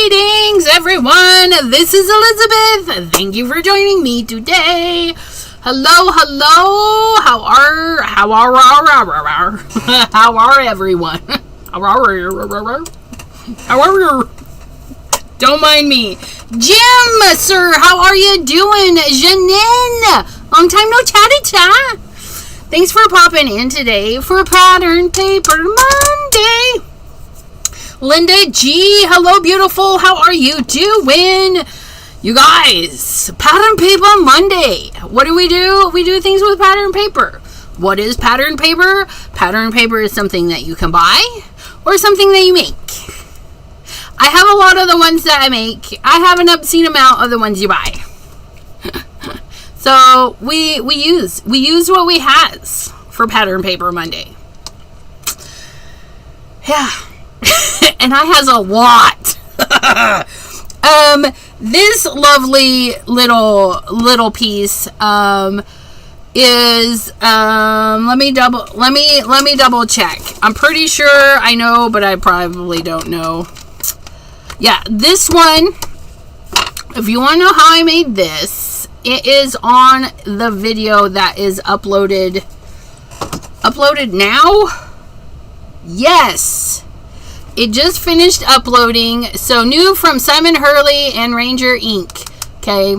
Greetings, everyone. This is Elizabeth. Thank you for joining me today. Hello. How are everyone? How are you? Don't mind me. Jim, sir, how are you doing? Janine, long time no chatty-chat. Thanks for popping in today for Pattern Paper Monday. Linda G, hello, beautiful. How are you doing? You guys, Pattern Paper Monday. What do? We do things with pattern paper. What is pattern paper? Pattern paper is something that you can buy or something that you make. I have a lot of the ones that I make. I have an obscene amount of the ones you buy. So we use what we has for Pattern Paper Monday. Yeah. And I has a lot. This lovely little piece is let me double check. I'm pretty sure I know, but I probably don't know. Yeah, this one, if you want to know how I made this, it is on the video that is uploaded now. Yes, it just finished uploading. So new from Simon Hurley and Ranger Inc. Okay,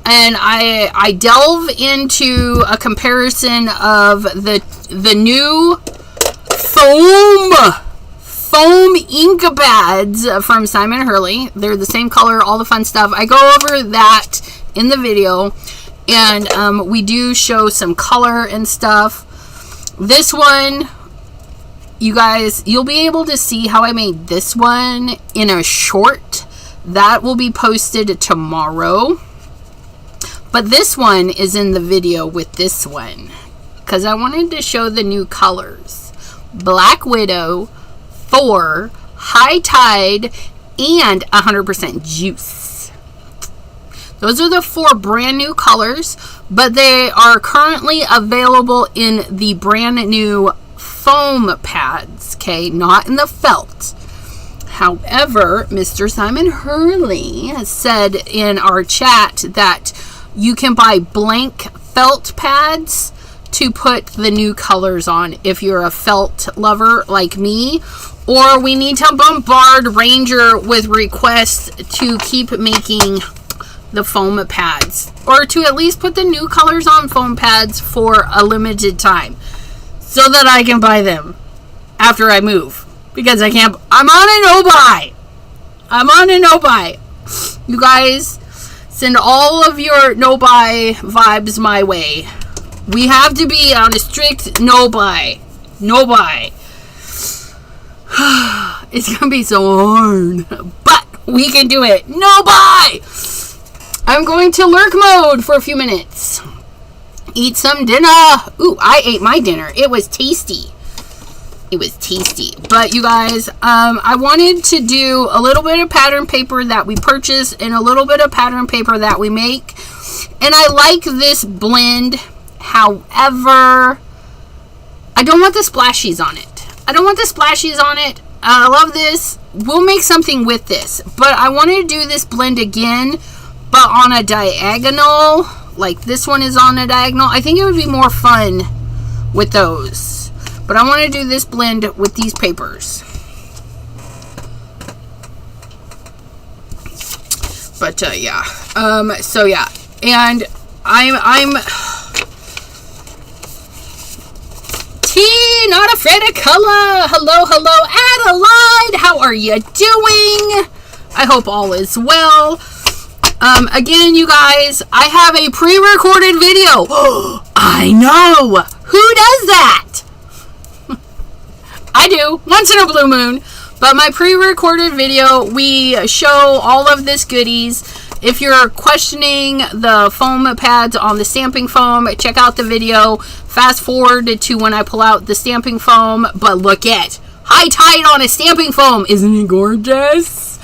and I delve into a comparison of the new foam ink pads from Simon Hurley. They're the same color, all the fun stuff. I go over that in the video, and we do show some color and stuff. This one, you guys, you'll be able to see how I made this one in a short that will be posted tomorrow. But this one is in the video with this one because I wanted to show the new colors: Black Widow, 4, High Tide, and 100% Juice. Those are the 4 brand new colors, but they are currently available in the brand new foam pads, okay, not in the felt. However, Mr. Simon Hurley has said in our chat that you can buy blank felt pads to put the new colors on if you're a felt lover like me, or we need to bombard Ranger with requests to keep making the foam pads, or to at least put the new colors on foam pads for a limited time so that I can buy them after I move, because I can't. I'm on a no buy. You guys send all of your no buy vibes my way. We have to be on a strict no buy. It's gonna be so hard, but we can do it. No buy. I'm going to lurk mode for a few minutes. Eat some dinner. Ooh, I ate my dinner. It was tasty. But you guys, I wanted to do a little bit of pattern paper that we purchase and a little bit of pattern paper that we make. And I like this blend. However, I don't want the splashies on it. I love this. We'll make something with this. But I want to do this blend again, but on a diagonal. Like this one is on a diagonal. I think it would be more fun with those. But I want to do this blend with these papers. But yeah. So yeah. And I'm T, not afraid of color. Hello, Adelaide. How are you doing? I hope all is well. Again, you guys, I have a pre-recorded video. I know. Who does that? I do, once in a blue moon. But my pre-recorded video, we show all of this goodies. If you're questioning the foam pads on the stamping foam, check out the video. Fast forward to when I pull out the stamping foam. But look at High Tide on a stamping foam. Isn't it gorgeous?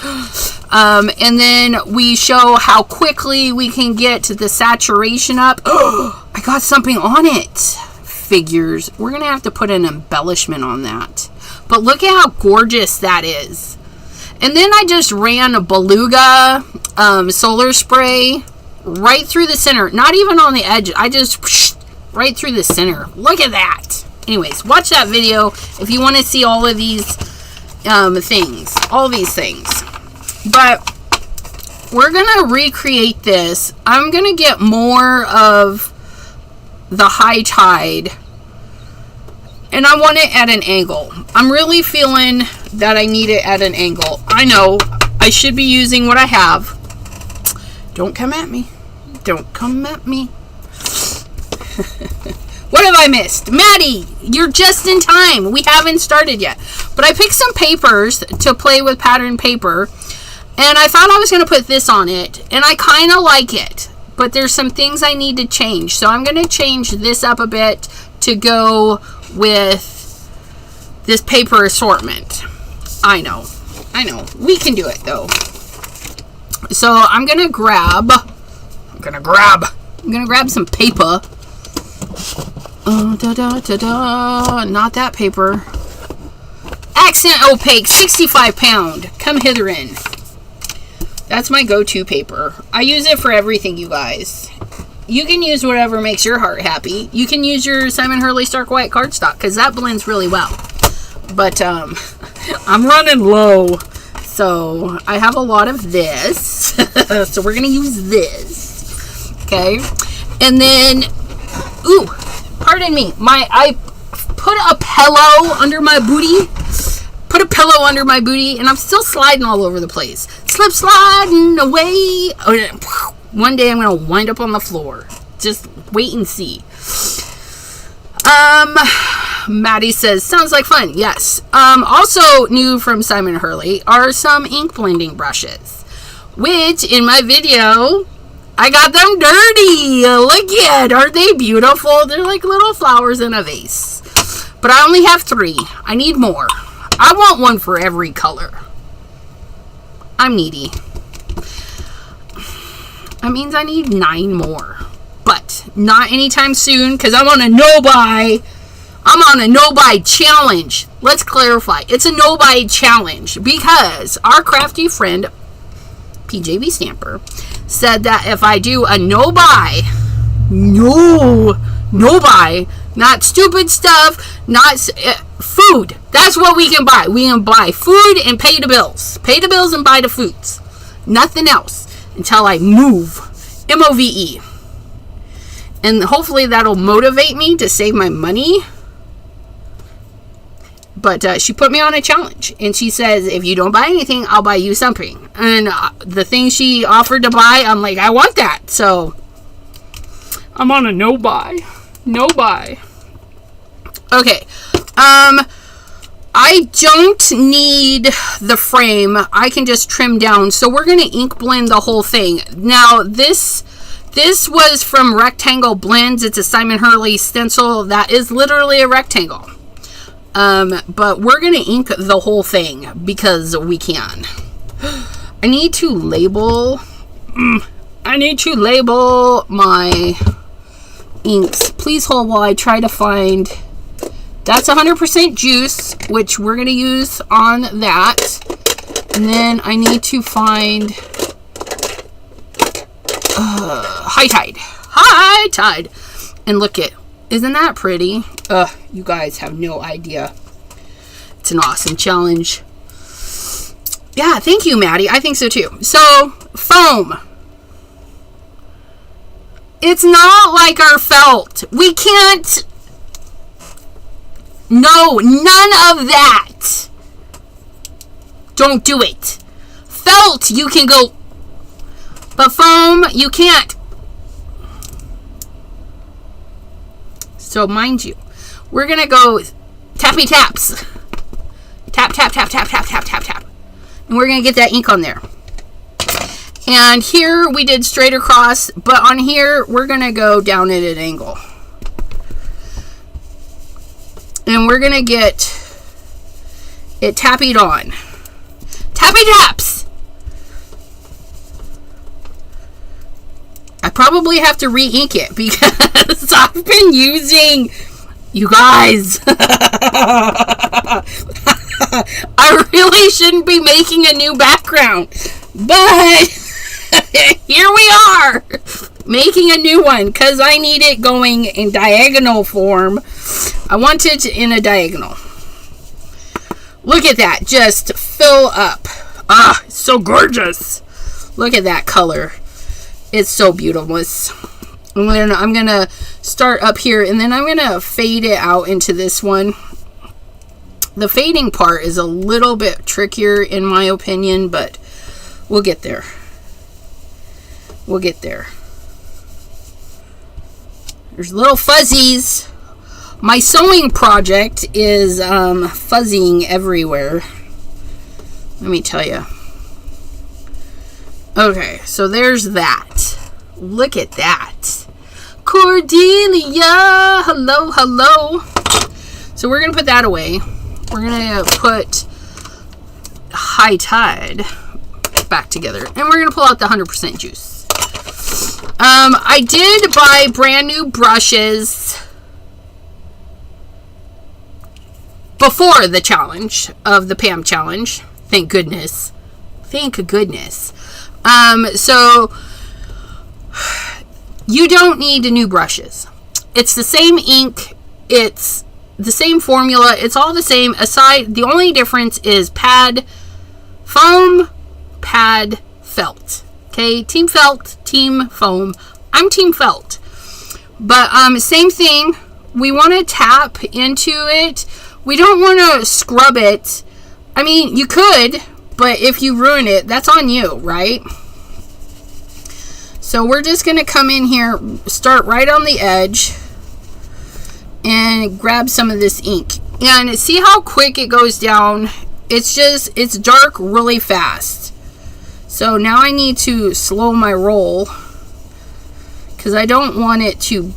And then we show how quickly we can get the saturation up. I got something on it. Figures. We're going to have to put an embellishment on that. But look at how gorgeous that is. And then I just ran a Beluga solar spray right through the center. Not even on the edge. I just right through the center. Look at that. Anyways, watch that video if you want to see all of these things. All these things. But we're going to recreate this. I'm going to get more of the high tide. And I want it at an angle. I'm really feeling that I need it at an angle. I know I should be using what I have. Don't come at me. Don't come at me. What have I missed? Maddie, you're just in time. We haven't started yet. But I picked some papers to play with pattern paper. And I thought I was going to put this on it. And I kind of like it. But there's some things I need to change. So I'm going to change this up a bit to go with this paper assortment. I know. We can do it though. So I'm going to grab some paper. Not that paper. Accent Opaque, 65 pound. Come hither in. That's my go-to paper. I use it for everything, you guys. You can use whatever makes your heart happy. You can use your Simon Hurley Stark White cardstock because that blends really well. But I'm running low. So I have a lot of this. So we're going to use this. Okay. And then, ooh, pardon me. I put a pillow under my booty. And I'm still sliding all over the place. Slip sliding away. One day I'm going to wind up on the floor. Just wait and see. Maddie says, sounds like fun. Yes. Also new from Simon Hurley are some ink blending brushes, which in my video, I got them dirty. Look at, aren't they beautiful? They're like little flowers in a vase. But I only have 3. I need more. I want one for every color. I'm needy. That means I need 9 more. But not anytime soon because I'm on a no-buy. I'm on a no-buy challenge. Let's clarify. It's a no-buy challenge because our crafty friend, PJB Stamper, said that if I do a no-buy, no-buy, not stupid stuff, not food. That's what we can buy. We can buy food and pay the bills. Pay the bills and buy the foods. Nothing else until I move. MOVE. And hopefully that'll motivate me to save my money. But she put me on a challenge. And she says, if you don't buy anything, I'll buy you something. And the thing she offered to buy, I'm like, I want that. So I'm on a no-buy. No-buy. Okay. I don't need the frame. I can just trim down. So we're going to ink blend the whole thing. Now, this was from Rectangle Blends. It's a Simon Hurley stencil that is literally a rectangle. But we're going to ink the whole thing because we can. I need to label my inks. Please hold while I try to find. That's 100% juice, which we're going to use on that. And then I need to find High Tide. High Tide. And look it. Isn't that pretty? You guys have no idea. It's an awesome challenge. Yeah, thank you, Maddie. I think so too. So, foam. It's not like our felt. We can't. No, none of that. Don't do it. Felt, you can go. But foam, you can't. So, mind you, we're going to go tappy taps. Tap, tap, tap, tap, tap, tap, tap, tap. And we're going to get that ink on there. And here we did straight across, but on here we're going to go down at an angle. And we're going to get it tappied on. Tappy taps! I probably have to re-ink it because I've been using, you guys, I really shouldn't be making a new background, but here we are making a new one because I need it going in diagonal form. I want it in a diagonal. Look at that, just fill up. Ah, it's so gorgeous. Look at that color. It's so beautiful. I'm gonna start up here, and then I'm gonna fade it out into this one. The fading part is a little bit trickier in my opinion, but we'll get there. We'll get there. There's little fuzzies. My sewing project is fuzzying everywhere. Let me tell you. Okay, so there's that. Look at that. Cordelia! Hello, hello. So we're going to put that away. We're going to put High Tide back together. And we're going to pull out the 100% juice. I did buy brand new brushes before the challenge of the Pam challenge. Thank goodness. Thank goodness. So you don't need new brushes. It's the same ink. It's the same formula. It's all the same. Aside, the only difference is pad foam, pad felt. Okay, team felt, team foam. I'm team felt. But same thing. We want to tap into it. We don't want to scrub it. I mean, you could, but if you ruin it, that's on you, right? So we're just going to come in here, start right on the edge, and grab some of this ink. And see how quick it goes down? It's dark really fast. So now I need to slow my roll because I don't want it to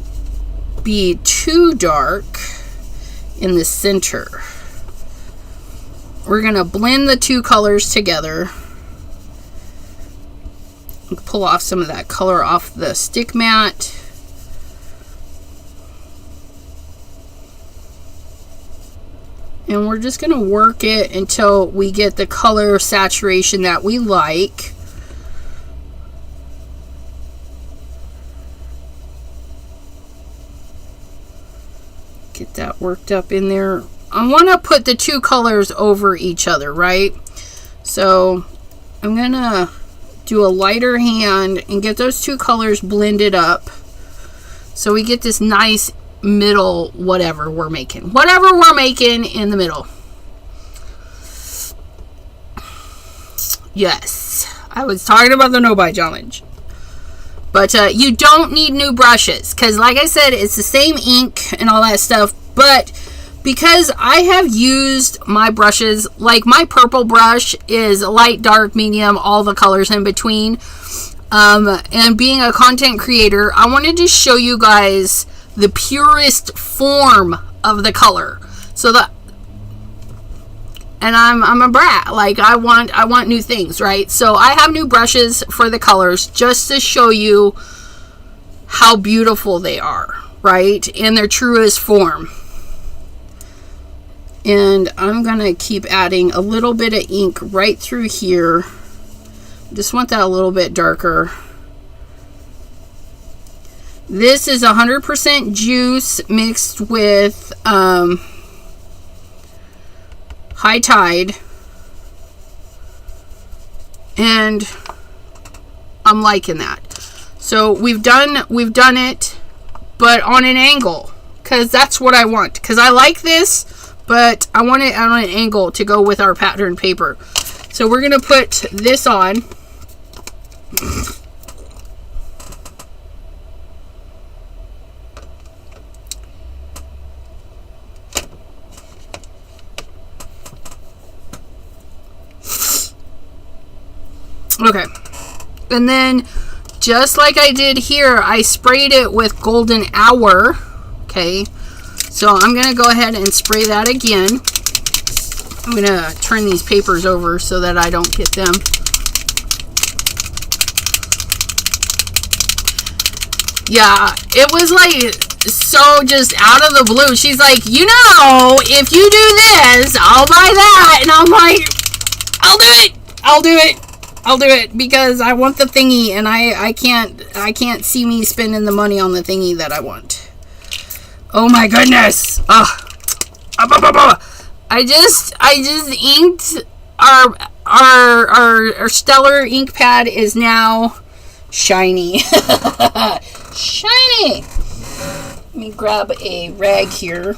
be too dark in the center. We're going to blend the two colors together. Pull off some of that color off the stick mat. And we're just going to work it until we get the color saturation that we like. Get that worked up in there. I want to put the two colors over each other, right? So I'm going to do a lighter hand and get those two colors blended up so we get this nice middle whatever we're making in the middle. Yes, I was talking about the no buy challenge, but you don't need new brushes because like I said, it's the same ink and all that stuff. But because I have used my brushes, like my purple brush is light, dark, medium, all the colors in between, and being a content creator, I wanted to show you guys the purest form of the color. So that, and I'm a brat, like I want new things, right? So I have new brushes for the colors just to show you how beautiful they are, right? In their truest form. And I'm gonna keep adding a little bit of ink right through here. Just want that a little bit darker. This is 100% juice mixed with High Tide, and I'm liking that. So we've done it, but on an angle, because that's what I want. Because I like this, but I want it on an angle to go with our pattern paper. So we're gonna put this on. Okay, and then just like I did here, I sprayed it with Golden Hour. Okay, so I'm gonna go ahead and spray that again. I'm gonna turn these papers over so that I don't get them. Yeah, it was like so just out of the blue. She's like, you know, if you do this, I'll buy that. And I'm like, I'll do it. I'll do it. I'll do it because I want the thingy, and I can't see me spending the money on the thingy that I want. Oh my goodness. I just inked our stellar ink pad is now shiny. Shiny. Let me grab a rag here.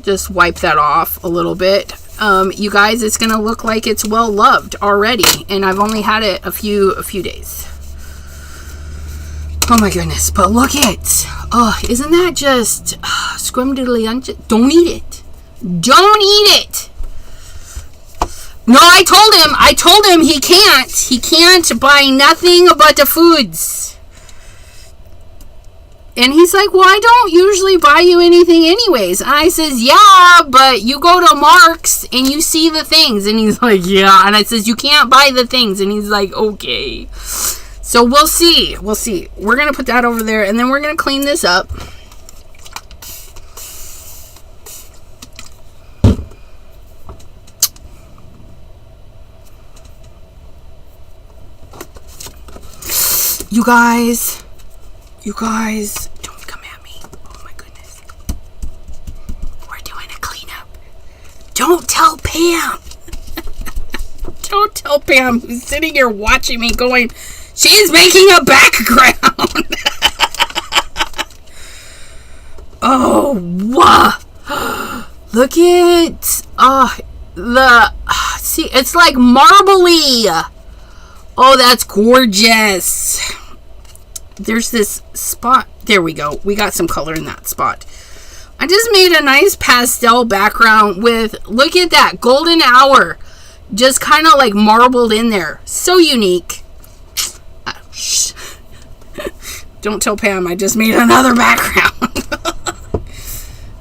Just wipe that off a little bit. You guys, it's gonna look like it's well loved already, and I've only had it a few days. Oh my goodness, but look it. Oh, isn't that just scrumdiddly? Don't eat it. Don't eat it. No, I told him he can't buy nothing but the foods. And he's like, well, I don't usually buy you anything anyways. And I says, yeah, but you go to Mark's and you see the things. And he's like, yeah. And I says, you can't buy the things. And he's like, okay. So we'll see. We'll see. We're going to put that over there. And then we're going to clean this up. You guys, don't come at me. Oh my goodness. We're doing a cleanup. Don't tell Pam. Don't tell Pam, who's sitting here watching me going, she's making a background. Oh, wow. Look at, see, it's like marbly. Oh, that's gorgeous. There's this spot. There we go. We got some color in that spot. I just made a nice pastel background with, look at that, golden hour. Just kind of like marbled in there. So unique. Shh. Don't tell Pam I just made another background.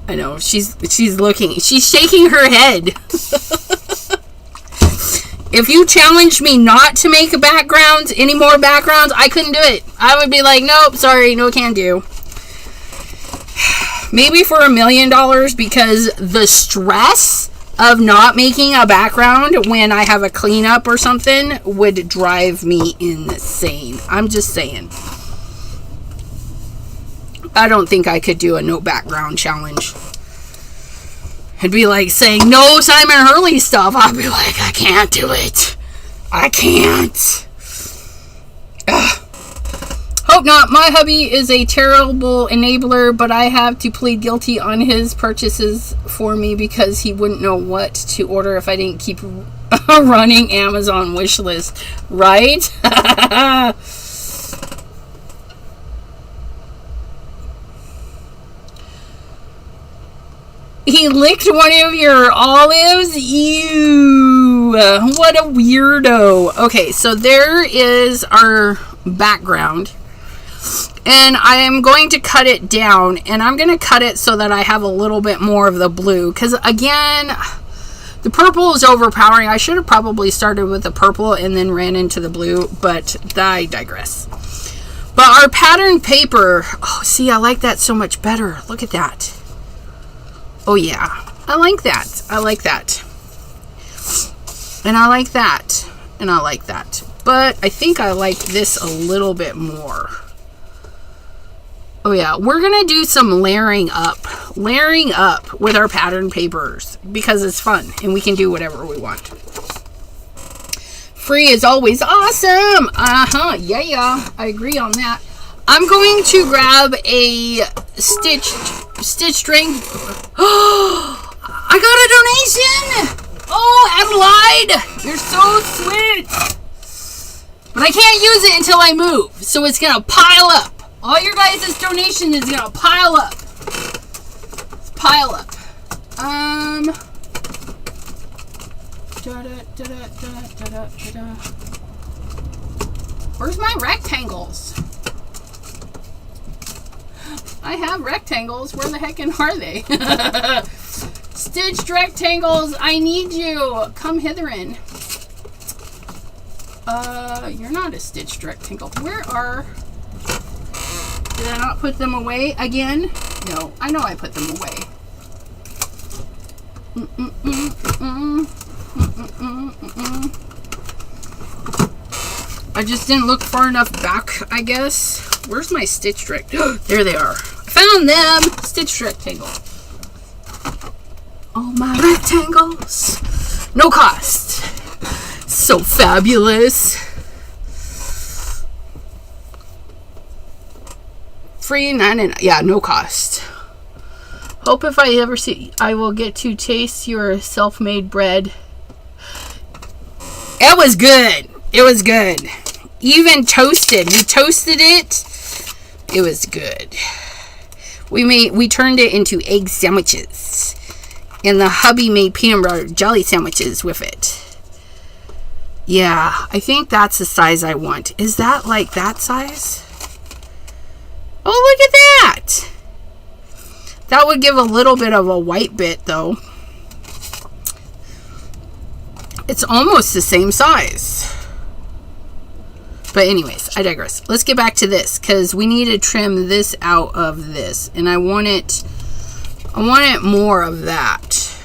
I know. She's looking. She's shaking her head. If you challenged me not to make a background, any more backgrounds, I couldn't do it. I would be like, nope, sorry, no can do. Maybe for $1 million, because the stress of not making a background when I have a cleanup or something would drive me insane. I'm just saying. I don't think I could do a no background challenge. It'd be like saying no Simon Hurley stuff. I'd be like, I can't do it. I can't. Ugh. Hope not. My hubby is a terrible enabler, but I have to plead guilty on his purchases for me because he wouldn't know what to order if I didn't keep running Amazon wish list. Right? He licked one of your olives? Ew. What a weirdo. Okay, so there is our background. And I am going to cut it down. And I'm going to cut it so that I have a little bit more of the blue. Because, again, the purple is overpowering. I should have probably started with the purple and then ran into the blue. But I digress. But our pattern paper. Oh, see, I like that so much better. Look at that. Oh, yeah. I like that. I like that. And I like that. And I like that. But I think I like this a little bit more. Oh, yeah. We're going to do some layering up. Layering up with our pattern papers. Because it's fun. And we can do whatever we want. Free is always awesome. Uh-huh. Yeah, yeah. I agree on that. I'm going to grab a stitch string. Oh, I got a donation. Oh, Adelaide, you're so sweet. But I can't use it until I move, so it's gonna pile up. All your guys' donation is gonna pile up. Let's pile up. Where's my rectangles? I have rectangles. Where the heck are they? Stitched rectangles. I need you. Come hither in. You're not a stitched rectangle. Where are... Did I not put them away again? No, I know I put them away. I just didn't look far enough back, I guess. Where's my stitch rectangle? There they are. I found them! Stitch rectangle. All my rectangles. No cost. So fabulous. Free 99. Yeah, no cost. Hope if I ever see, I will get to taste your self-made bread. It was good. It was good. Even toasted. We toasted it. It was good. We turned it into egg sandwiches. And the hubby made peanut butter jelly sandwiches with it. Yeah, I think that's the size I want. Is that like that size? Oh, look at that. That would give a little bit of a white bit, though. It's almost the same size. But anyways, I digress. Let's get back to this, because we need to trim this out of this. And I want it more of that.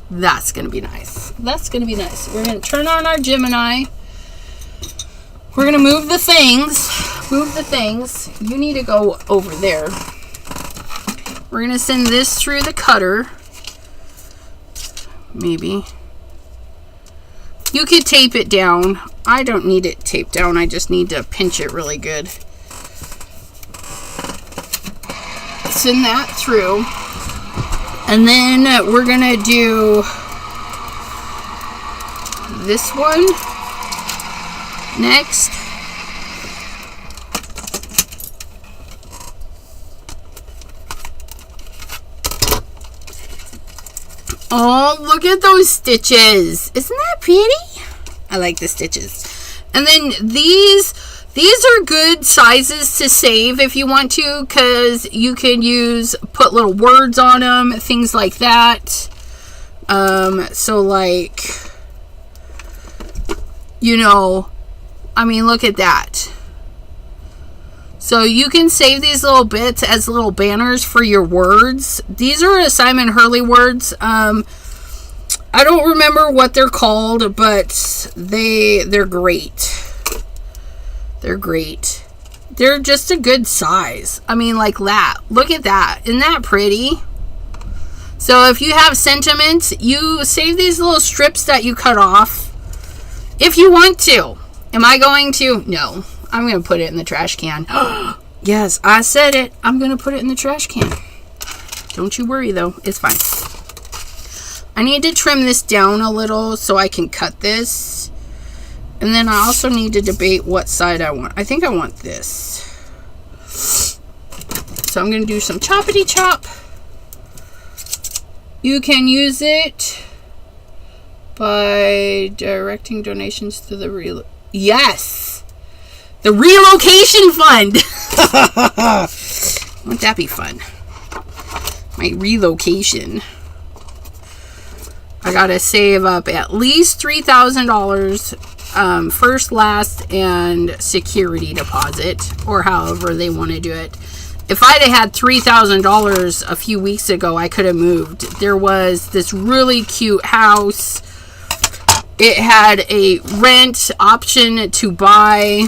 That's going to be nice. That's going to be nice. We're going to turn on our Gemini. We're going to move the things. Move the things. You need to go over there. We're going to send this through the cutter. Maybe. You could tape it down. I don't need it taped down. I just need to pinch it really good. Send that through. And then we're going to do this one next. Oh, look at those stitches. Isn't that pretty? I like the stitches. And then these are good sizes to save if you want to, because you can put little words on them, things like that. So like, you know, I mean, look at that. So you can save these little bits as little banners for your words. These are Simon Hurley words. I don't remember what they're called, but they're great. They're great. They're just a good size. I mean, like that. Look at that. Isn't that pretty? So if you have sentiments, you save these little strips that you cut off. If you want to. Am I going to? No. I'm going to put it in the trash can. Yes, I said it. I'm going to put it in the trash can. Don't you worry, though. It's fine. I need to trim this down a little so I can cut this. And then I also need to debate what side I want. I think I want this. So I'm going to do some choppity chop. You can use it by directing donations to the Yes! The relocation fund! Wouldn't that be fun? My relocation. I gotta save up at least $3,000 first, last, and security deposit, or however they want to do it. If I'd have had $3,000 a few weeks ago, I could have moved. There was this really cute house. It had a rent option to buy.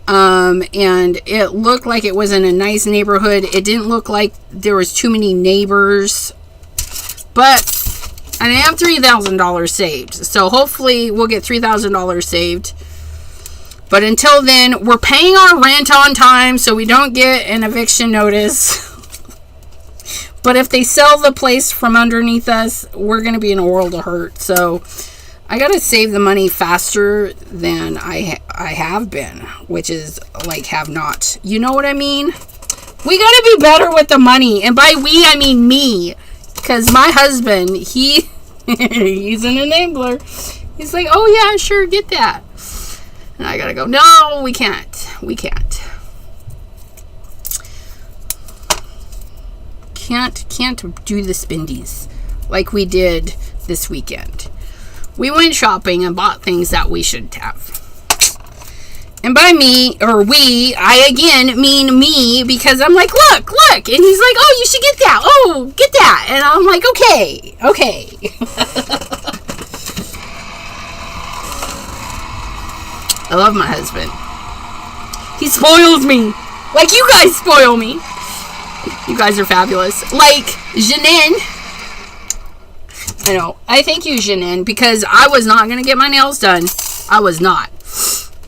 And it looked like it was in a nice neighborhood. It didn't look like there was too many neighbors. But I have $3,000 saved. So hopefully we'll get $3,000 saved. But until then, we're paying our rent on time so we don't get an eviction notice. But if they sell the place from underneath us, we're going to be in a world of hurt. So I got to save the money faster than I have been, which is like have not. You know what I mean? We got to be better with the money. And by we, I mean me. Because my husband, he's an enabler. He's like, oh yeah, sure, get that. And I got to go, no, we can't. We can't. Can't do the spindies like we did this weekend. We went shopping and bought things that we shouldn't have. And by me, or we, I again mean me, because I'm like, look. And he's like, oh, you should get that. Oh, get that. And I'm like, okay. I love my husband. He spoils me. Like you guys spoil me. You guys are fabulous. Like Janine. I know. I thank you, Janine, because I was not going to get my nails done. I was not.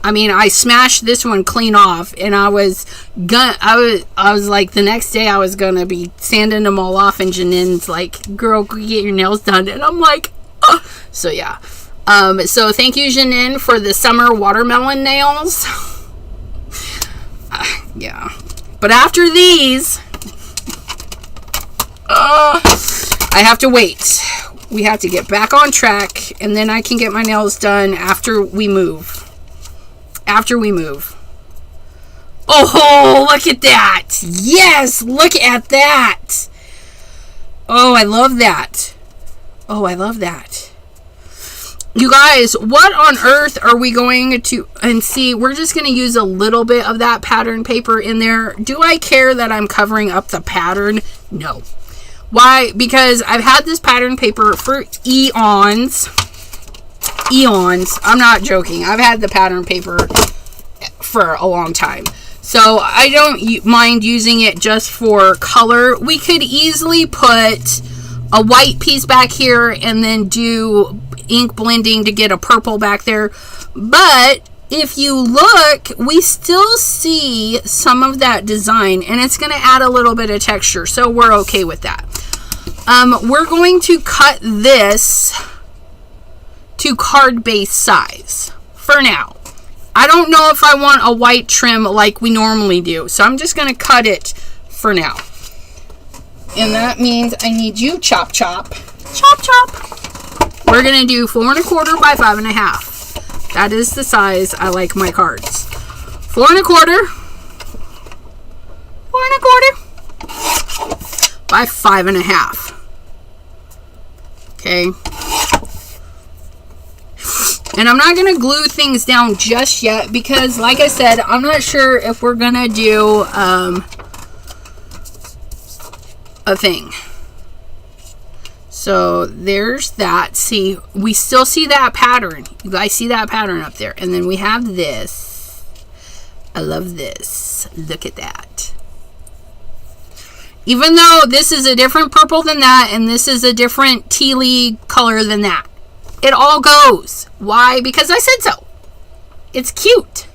I mean, I smashed this one clean off, and I was like, the next day I was gonna be sanding them all off, and Janine's like, girl, go get your nails done. And I'm like, oh. So yeah. So thank you, Janine, for the summer watermelon nails. Yeah. But after these, I have to wait. We have to get back on track, and then I can get my nails done after we move. Oh, look at that. Yes, look at that. Oh, I love that. You guys, what on earth are we going to, and see, we're just going to use a little bit of that pattern paper in there. Do I care that I'm covering up the pattern? No. Why? Because I've had this pattern paper for eons. I'm not joking. I've had the pattern paper for a long time. So I don't mind using it just for color. We could easily put a white piece back here and then do ink blending to get a purple back there. But if you look, we still see some of that design, and it's going to add a little bit of texture. So we're okay with that. We're going to cut this to card base size for now. I don't know if I want a white trim like we normally do, so I'm just going to cut it for now. And that means I need you chop. We're going to do 4 1/4 by 5 1/2. That is the size I like my cards. 4 1/4. 4 1/4 by 5 1/2. Okay. And I'm not going to glue things down just yet because, like I said, I'm not sure if we're going to do a thing. So there's that. See, we still see that pattern. You guys see that pattern up there. And then we have this. I love this. Look at that. Even though this is a different purple than that, and this is a different tealy color than that, it all goes. Why? Because I said so. It's cute.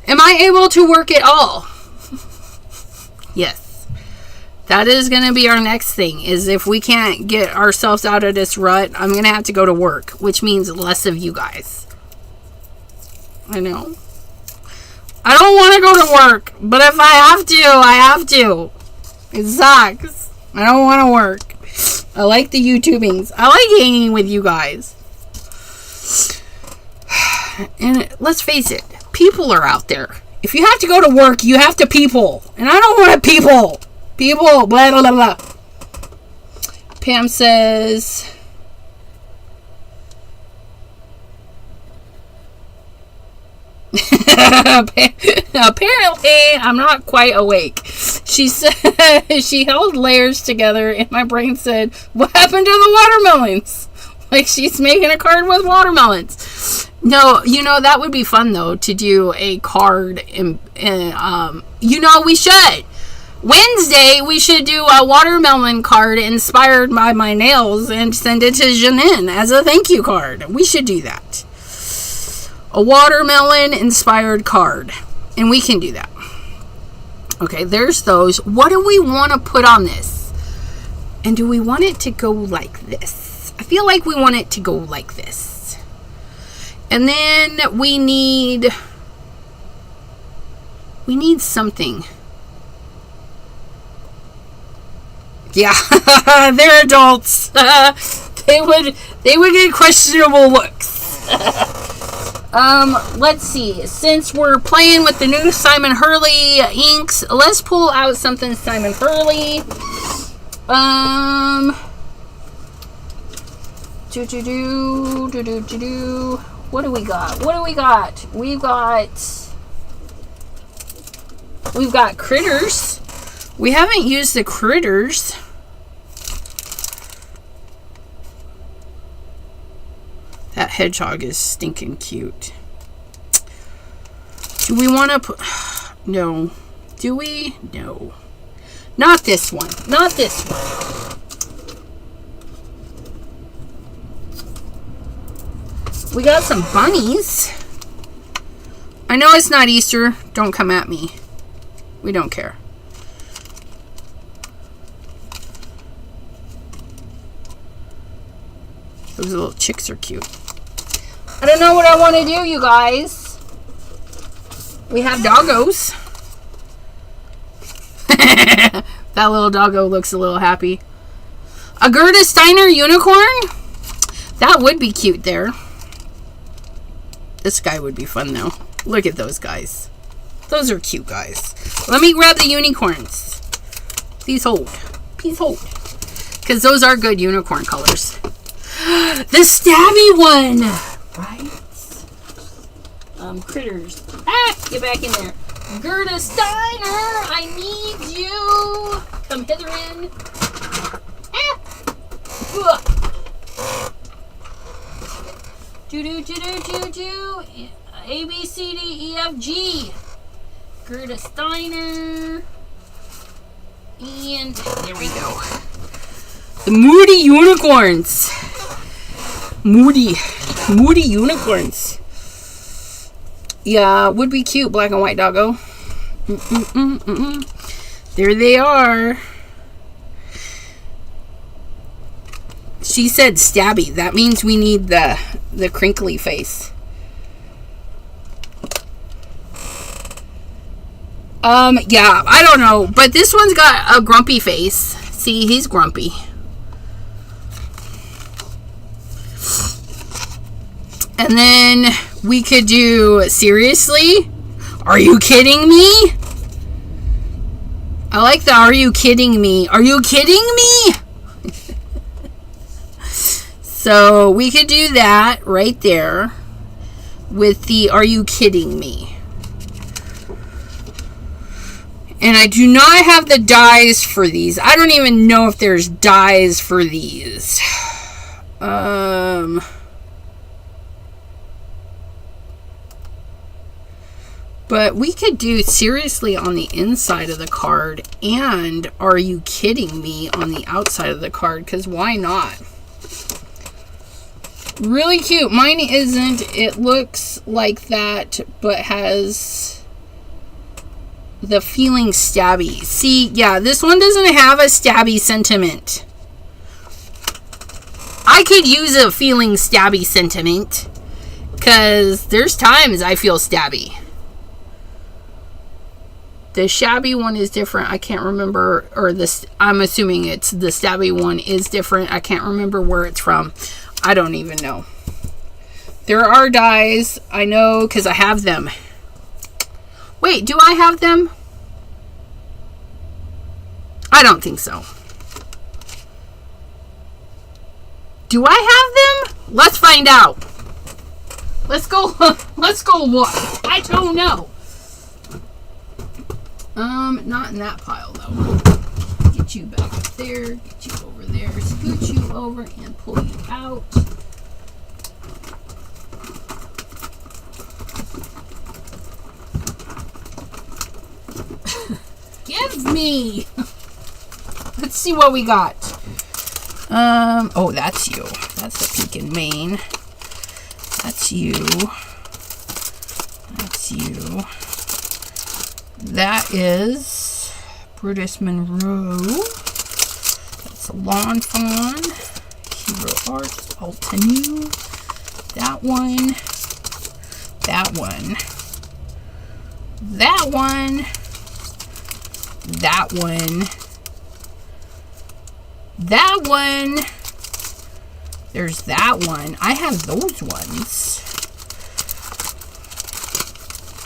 Am I able to work it all? Yes. That is going to be our next thing, is if we can't get ourselves out of this rut, I'm going to have to go to work, which means less of you guys. I know. I don't want to go to work, but if I have to, I have to. It sucks. I don't want to work. I like the YouTubings. I like hanging with you guys. And let's face it, people are out there. If you have to go to work, you have to people. And I don't want to people. People, blah, blah, blah, blah. Pam says... Apparently, I'm not quite awake. She said she held layers together, and my brain said, "What happened to the watermelons?" Like she's making a card with watermelons. No, you know that would be fun though to do a card. You know we should. Wednesday we should do a watermelon card inspired by my nails and send it to Janine as a thank you card. We should do that. A watermelon inspired card. And we can do that. Okay, there's those. What do we want to put on this? And do we want it to go like this? I feel like we want it to go like this. And then we need something. Yeah, they're adults. They would get questionable looks. Let's see. Since we're playing with the new Simon Hurley inks, let's pull out something Simon Hurley. What do we got? What do we got? We've got critters. We haven't used the critters. That hedgehog is stinking cute. Do we want to put... No. Do we? No. Not this one. Not this one. We got some bunnies. I know it's not Easter. Don't come at me. We don't care. Those little chicks are cute. I don't know what I want to do, you guys. We have doggos. That little doggo looks a little happy. A Gerda Steiner unicorn? That would be cute there. This guy would be fun though. Look at those guys. Those are cute guys. Let me grab the unicorns. Please hold. Please hold. Because those are good unicorn colors. The stabby one! Right? Critters. Ah! Get back in there. Gerda Steiner! I need you! Come hither in. Ah! Do. A, B, C, D, E, F, G. Gerda Steiner. And there we go. The Moody Unicorns. Moody Unicorns. Yeah, would be cute, black and white doggo. There they are. She said stabby. That means we need the crinkly face. Yeah, I don't know. But this one's got a grumpy face. See, he's grumpy. And then we could do, seriously? Are you kidding me? I like the are you kidding me? Are you kidding me? So we could do that right there with the are you kidding me? And I do not have the dies for these. I don't even know if there's dies for these. But we could do seriously on the inside of the card and are you kidding me on the outside of the card, because why not? Really cute. Mine isn't. It looks like that, but has the feeling stabby. See, yeah, this one doesn't have a stabby sentiment. I could use a feeling stabby sentiment, because there's times I feel stabby. The shabby one is different. I can't remember, or this, I'm assuming it's the stabby one is different. I can't remember where it's from. I don't even know. There are dies. I know because I have them. Wait, do I have them? I don't think so. Do I have them? Let's find out. Let's go. Let's go look. I don't know. Not in that pile though. Get you back up there. Get you over there. Scoot you over and pull you out. Give me. Let's see what we got. Oh, that's you. That's the peak in Maine. That's you. That's you. That is Brutus Monroe. That's Lawn Fawn. Hero Arts. Altanu. That one. That one. That one. That one. That one. There's that one. I have those ones.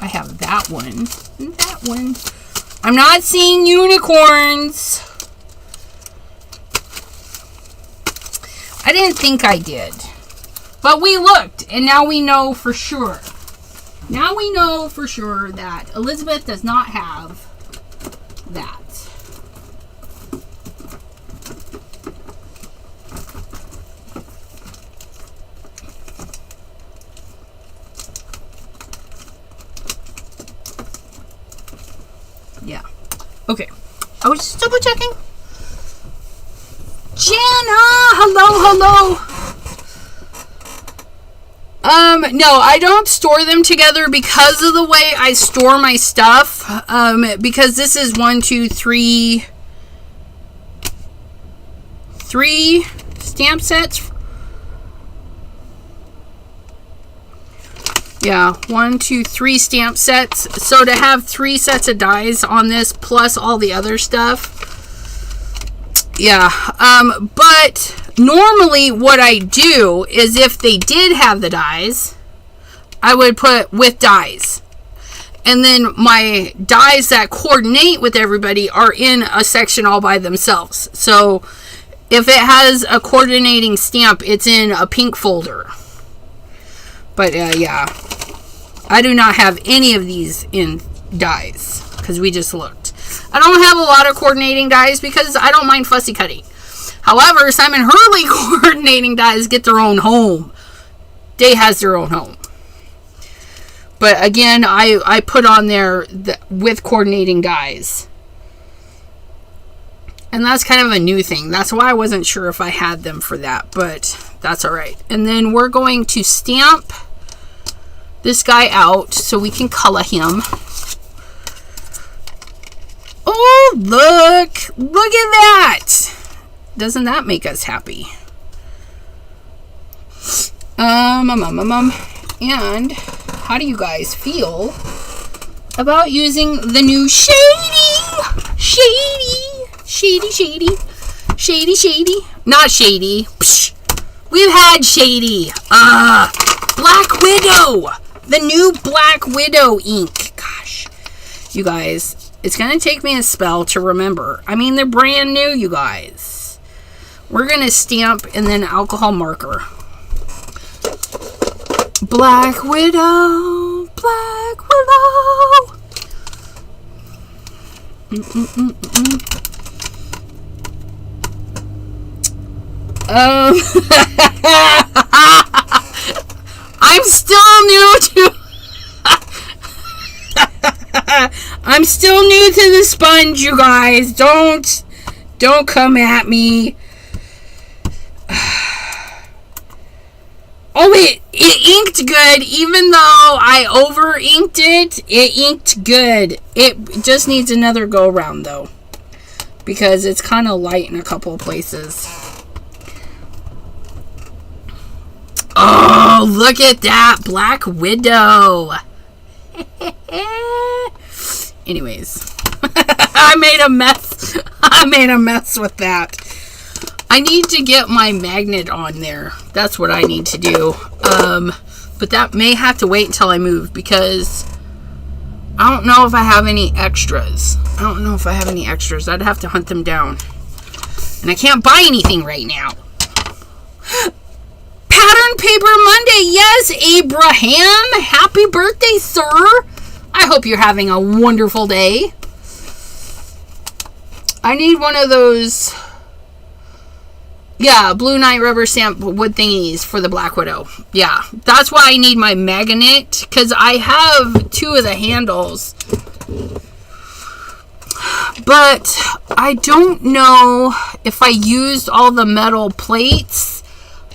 I have that one. And that one. I'm not seeing unicorns. I didn't think I did. But we looked, and now we know for sure. Now we know for sure that Elizabeth does not have that. Yeah. Okay. I was just double checking. Jana! Hello, hello! No, I don't store them together because of the way I store my stuff. Because this is 3 stamp sets. Yeah, 3 stamp sets. So to have 3 sets of dies on this plus all the other stuff. Yeah, but normally what I do is if they did have the dies, I would put with dies. And then my dies that coordinate with everybody are in a section all by themselves. So if it has a coordinating stamp, it's in a pink folder. But yeah, I do not have any of these in dies because we just looked. I don't have a lot of coordinating dies because I don't mind fussy cutting. However, Simon Hurley coordinating dies get their own home. Day has their own home. But again, I put on there with coordinating dies. And that's kind of a new thing. That's why I wasn't sure if I had them for that. But that's alright. And then we're going to stamp this guy out so we can color him. Oh, look! Look at that! Doesn't that make us happy? And how do you guys feel about using the new shady, not shady. Psh, we've had shady. Black Widow, the new Black Widow ink. Gosh, you guys, it's gonna take me a spell to remember. I mean, they're brand new, you guys. We're gonna stamp and then alcohol marker. Black Widow, Black Widow. I'm still new to I'm still new to the sponge, you guys. Don't come at me. Oh, it inked good. Even though I over inked it inked good. It just needs another go around though, because it's kind of light in a couple of places. Oh, look at that Black Widow. Anyways, I made a mess. I made a mess with that. I need to get my magnet on there. That's what I need to do. But that may have to wait until I move, because I don't know if I have any extras. I'd have to hunt them down. And I can't buy anything right now. Pattern Paper Monday. Yes, Abraham. Happy birthday, sir. I hope you're having a wonderful day. I need one of those... yeah, Blue Knight rubber stamp wood thingies for the Black Widow. Yeah, that's why I need my magnet, because I have 2 of the handles. But I don't know if I used all the metal plates.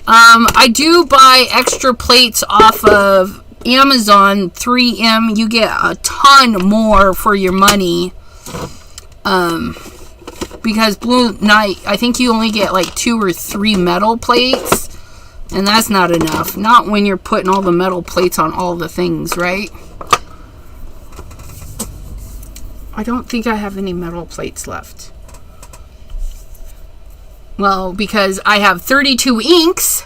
I do buy extra plates off of Amazon 3M. You get a ton more for your money. Because Blue Knight, I think you only get like 2 or 3 metal plates. And that's not enough. Not when you're putting all the metal plates on all the things, right? I don't think I have any metal plates left. Well, because I have 32 inks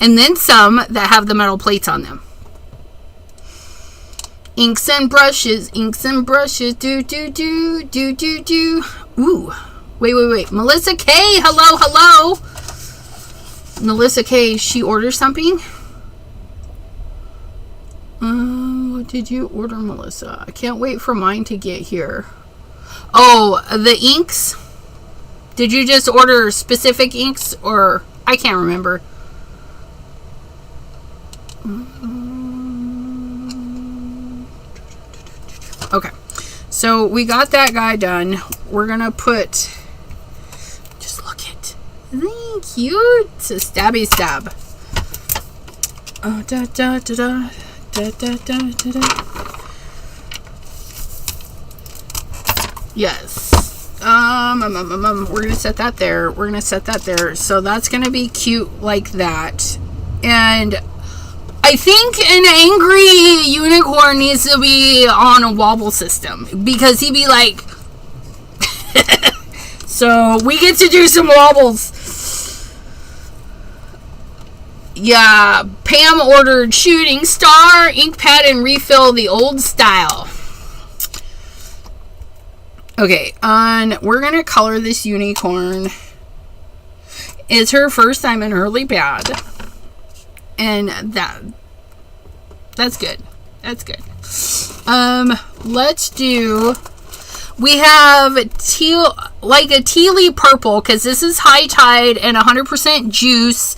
and then some that have the metal plates on them. Inks and brushes, do, do, do, do, do, do. Ooh. Wait. Melissa K. Hello. Melissa K. She ordered something. What did you order, Melissa? I can't wait for mine to get here. Oh, the inks? Did you just order specific inks, or I can't remember. Okay, so we got that guy done. We're gonna put, just look it, thank you. It's a stabby stab. Oh, da da da da da da da da da. Yes. We're gonna set that there. We're gonna set that there. So that's gonna be cute like that. And I think an angry unicorn needs to be on a wobble system, because he'd be like so we get to do some wobbles. Yeah, Pam ordered shooting star, ink pad, and refill the old style. Okay, we're gonna color this unicorn. It's her first time in Hurley Pad, and that's good. That's good. Let's do. We have teal, like a tealy purple, because this is high tide and 100% juice.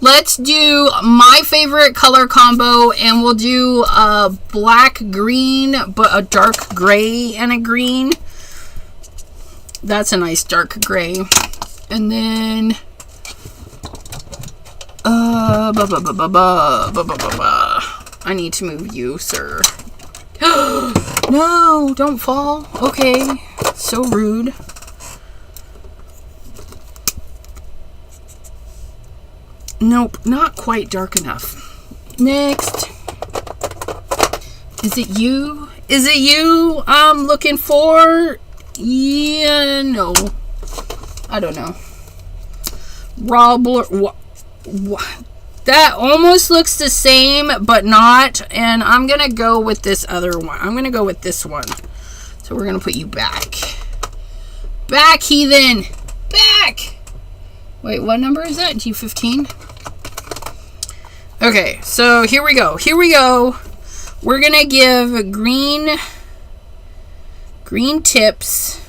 Let's do my favorite color combo, and we'll do a black green, but a dark gray and a green. That's a nice dark gray. And then I need to move you, sir. No, don't fall. Okay. So rude. Nope, not quite dark enough. Next. Is it you? Is it you I'm looking for? Yeah, no. I don't know. Robler. That almost looks the same, but not. And I'm going to go with this other one. I'm going to go with this one. So we're going to put you back. Back, heathen. Back. Wait, what number is that? G15? Okay, so here we go. Here we go. We're going to give green tips.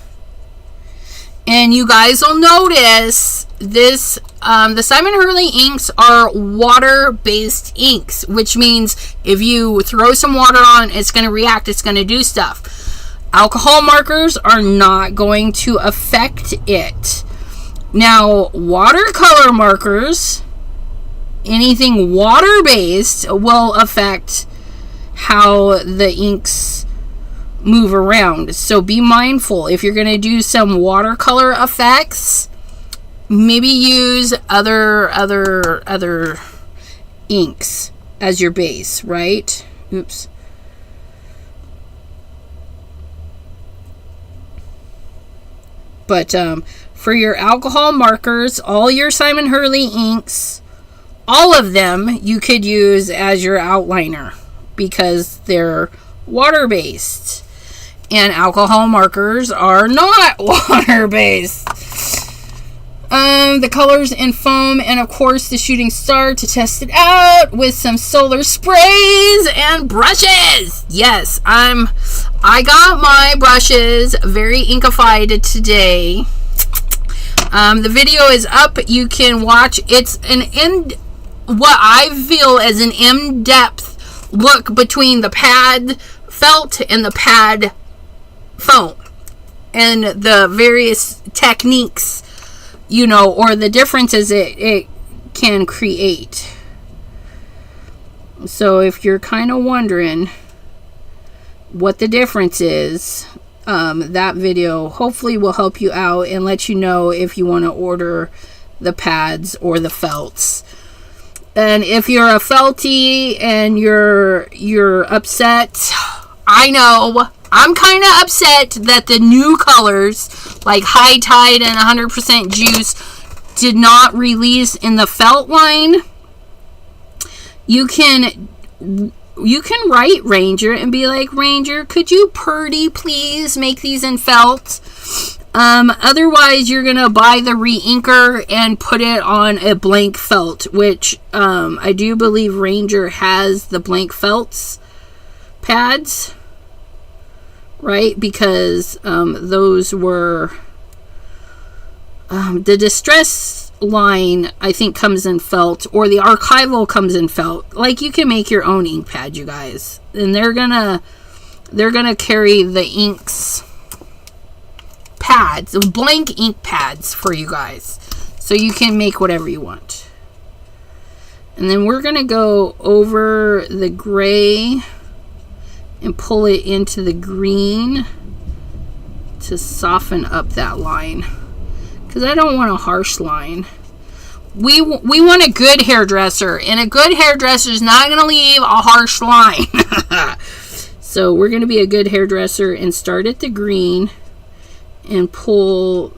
And you guys will notice this, the Simon Hurley inks are water-based inks, which means if you throw some water on, it's going to react, it's going to do stuff. Alcohol markers are not going to affect it. Now, watercolor markers, anything water-based, will affect how the inks move around. So be mindful. If you're going to do some watercolor effects, maybe use other inks as your base, right? Oops. But for your alcohol markers, all your Simon Hurley inks, all of them you could use as your outliner because they're water-based. And alcohol markers are not water-based. The colors in foam, and of course the shooting star to test it out with some solar sprays and brushes. Yes, I got my brushes very inkified today. The video is up. You can watch. It's what I feel as an in-depth look between the pad felt and the pad foam and the various techniques, you know, or the differences it can create. So if you're kind of wondering what the difference is, that video hopefully will help you out and let you know if you want to order the pads or the felts. And if you're a felty and you're upset, I know I'm kind of upset that the new colors like High Tide and 100% Juice did not release in the felt line. You can write Ranger and be like, Ranger, could you please make these in felt? Otherwise, you're going to buy the re-inker and put it on a blank felt, which I do believe Ranger has the blank felts. pads, right? Because those were the distress line, I think, comes in felt, or the archival comes in felt. Like, you can make your own ink pad, you guys, and they're gonna carry the inks pads, blank ink pads for you guys, so you can make whatever you want. And then we're gonna go over the gray and pull it into the green to soften up that line, because I don't want a harsh line. We want a good hairdresser, and a good hairdresser is not going to leave a harsh line. So we're going to be a good hairdresser and start at the green and start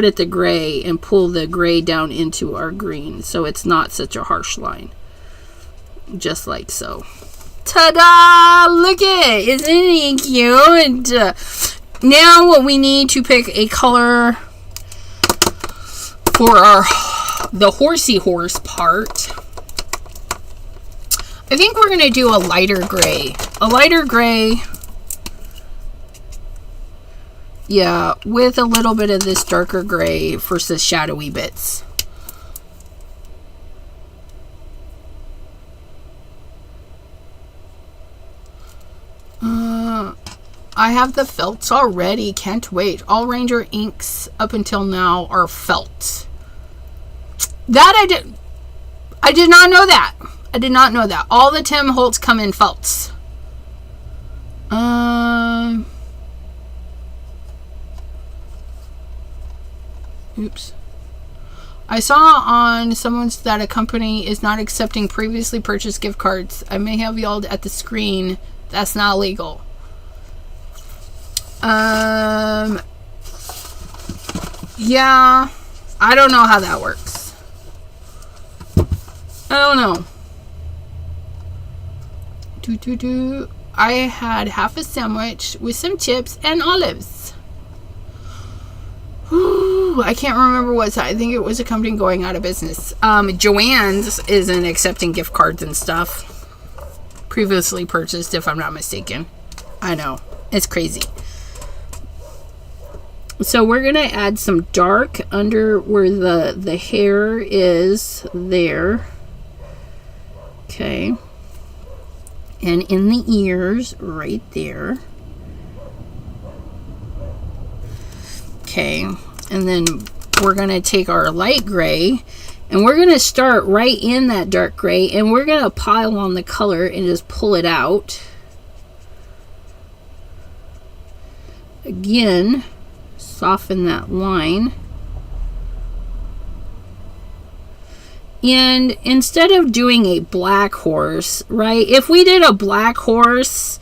at the gray and pull the gray down into our green, so it's not such a harsh line. Just like so. Ta-da! Look it! Isn't it cute? Now what we need to pick a color for the horsey horse part. I think we're going to do a lighter gray. A lighter gray. Yeah, with a little bit of this darker gray for the shadowy bits. I have the felts already. Can't wait. All Ranger inks up until now are felt. That I did not know that. I did not know that. All the Tim Holtz come in felts. Oops. I saw on someone's that a company is not accepting previously purchased gift cards. I may have yelled at the screen. That's not legal. Yeah, I don't know how that works. I don't know. I had half a sandwich with some chips and olives. Ooh, I can't remember what side. I think it was a company going out of business. Joann's isn't accepting gift cards and stuff. Previously purchased, if I'm not mistaken. I know. It's crazy. So we're going to add some dark under where the hair is there. Okay. And in the ears right there. Okay. And then we're going to take our light gray and we're going to start right in that dark gray and we're going to pile on the color and just pull it out. Again, soften that line. And instead of doing a black horse, right? If we did a black horse,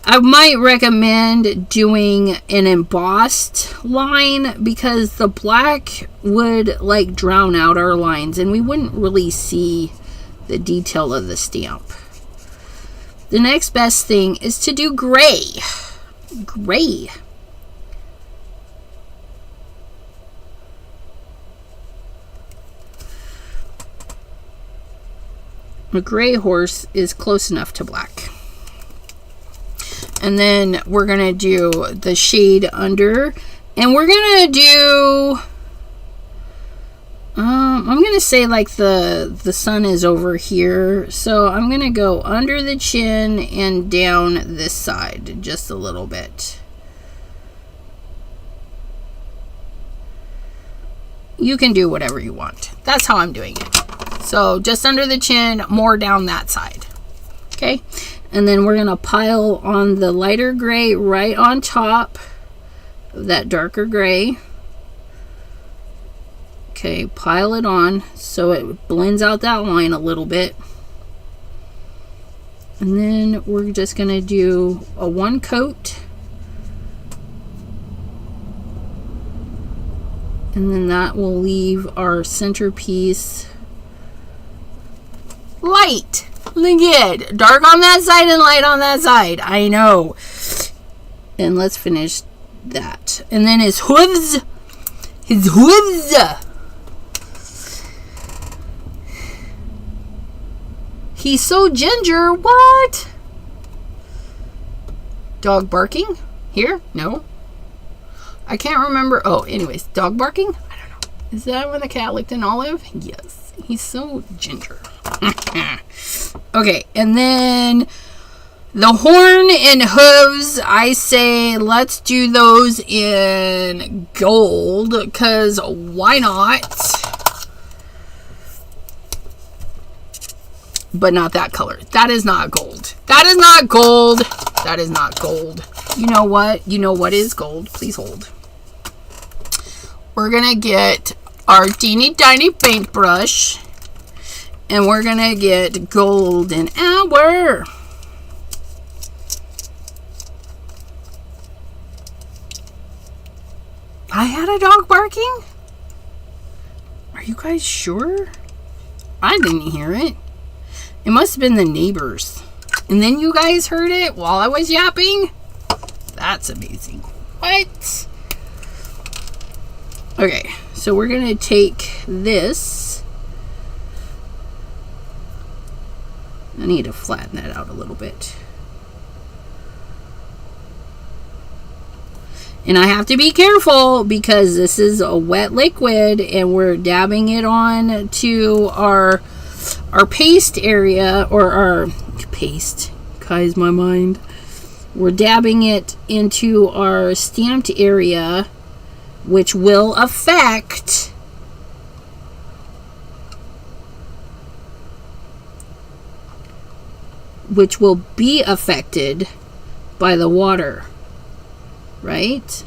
I might recommend doing an embossed line because the black would like drown out our lines and we wouldn't really see the detail of the stamp. The next best thing is to do gray. Gray. A gray horse is close enough to black. And then we're going to do the shade under. And we're going to do... I'm going to say like the sun is over here. So I'm going to go under the chin and down this side just a little bit. You can do whatever you want. That's how I'm doing it. So just under the chin, more down that side. Okay. And then we're going to pile on the lighter gray right on top of that darker gray. Okay, pile it on so it blends out that line a little bit. And then we're just going to do a one coat. And then that will leave our centerpiece light. Look at it. Dark on that side and light on that side. I know. And let's finish that. And then his hooves. His hooves. He's so ginger. What? Dog barking? Here? No. I can't remember. Oh, anyways, dog barking? I don't know. Is that when the cat licked an olive? Yes. He's so ginger. Okay, and then the horn and hooves, I say let's do those in gold, because why not? But not that color. That is not gold. That is not gold. That is not gold. You know what? You know what is gold? Please hold. We're going to get our teeny tiny paintbrush, and we're going to get golden hour. I had a dog barking? Are you guys sure? I didn't hear it. It must have been the neighbors. And then you guys heard it while I was yapping? That's amazing. What? Okay, so we're going to take this. I need to flatten that out a little bit. And I have to be careful because this is a wet liquid and we're dabbing it on to our paste area, or our paste. Guys, my mind. We're dabbing it into our stamped area, which will affect which will be affected by the water, right?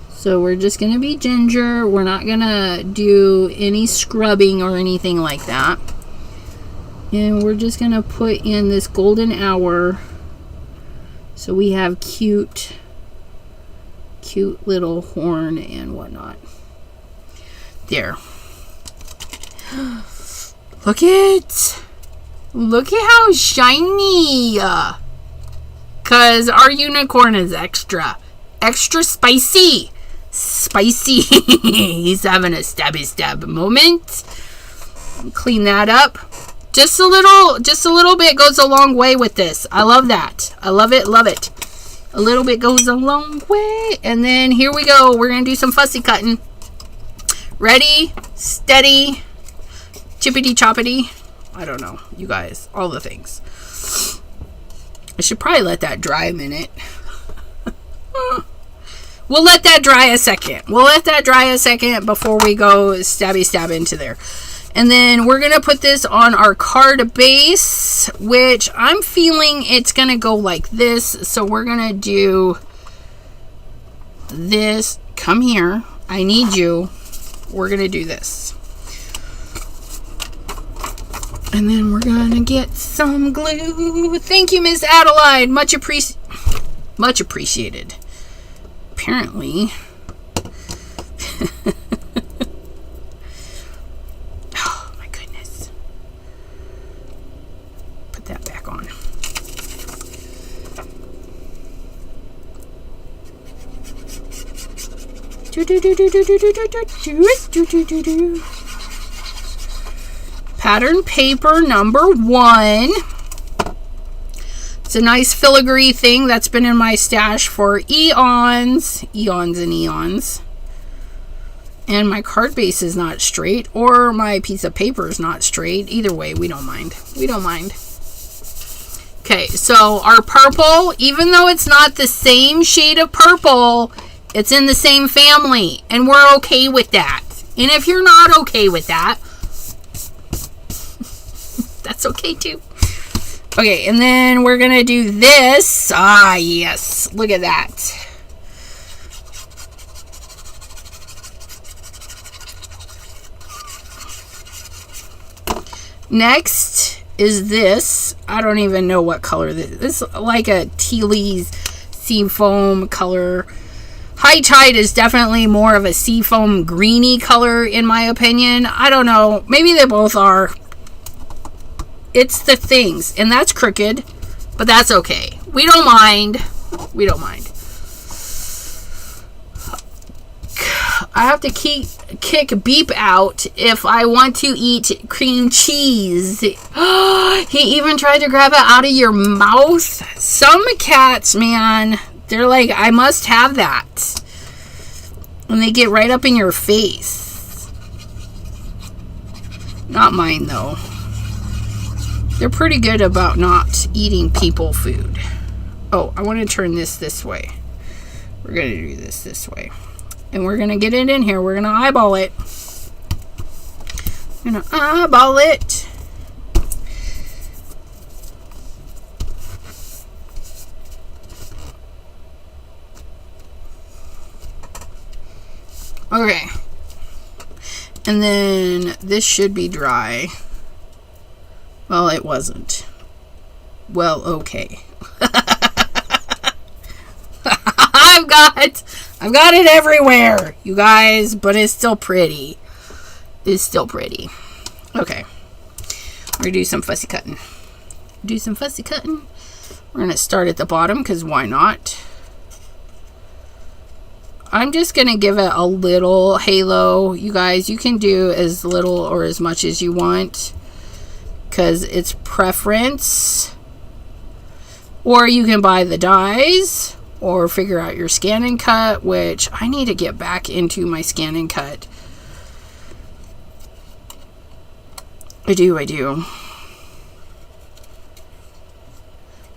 So we're just going to be ginger. We're not going to do any scrubbing or anything like that. And we're just going to put in this golden hour so we have cute little horn and whatnot. There. Look at how shiny. Because our unicorn is extra spicy. He's having a stab moment. Clean that up. Just a little bit goes a long way with this. I love that. I love it. A little bit goes a long way. And then here we go. We're going to do some fussy cutting. Ready, steady, chippity choppity. I don't know, you guys. All the things. I should probably let that dry a minute. We'll let that dry a second before we go stab into there. And then we're going to put this on our card base, which I'm feeling it's going to go like this. So we're going to do this. Come here. I need you. We're going to do this. And then we're going to get some glue. Thank you, Miss Adelaide. Much appreciated. Apparently. Oh, my goodness. Put that back on. Pattern paper number 1. It's a nice filigree thing that's been in my stash for eons and eons. And my card base is not straight, or my piece of paper is not straight. Either way, we don't mind. Okay, so our purple, even though it's not the same shade of purple, it's in the same family, and we're okay with that. And if you're not okay with that, that's okay too. Okay, and then we're gonna do this. Ah, yes, look at that. Next is this. I don't even know what color this is. This is like a Tealy's seafoam color. High Tide is definitely more of a seafoam greeny color in my opinion. I don't know. Maybe they both are. It's the things. And that's crooked. But that's okay. We don't mind. I have to kick beep out if I want to eat cream cheese. He even tried to grab it out of your mouth. Some cats, man, they're like, I must have that. And they get right up in your face. Not mine, though. They're pretty good about not eating people food. Oh, I want to turn this way. We're going to do this way. And we're going to get it in here. We're going to eyeball it. We're going to eyeball it. Okay. And then this should be dry. Well, it wasn't. Well, okay. I've got it everywhere, you guys, but it's still pretty. It's still pretty. Okay. We're going to do some fussy cutting. We're going to start at the bottom, because why not? I'm just going to give it a little halo. You guys, you can do as little or as much as you want, because it's preference. Or you can buy the dies, or figure out your scan and cut, which I need to get back into my scan and cut. I do.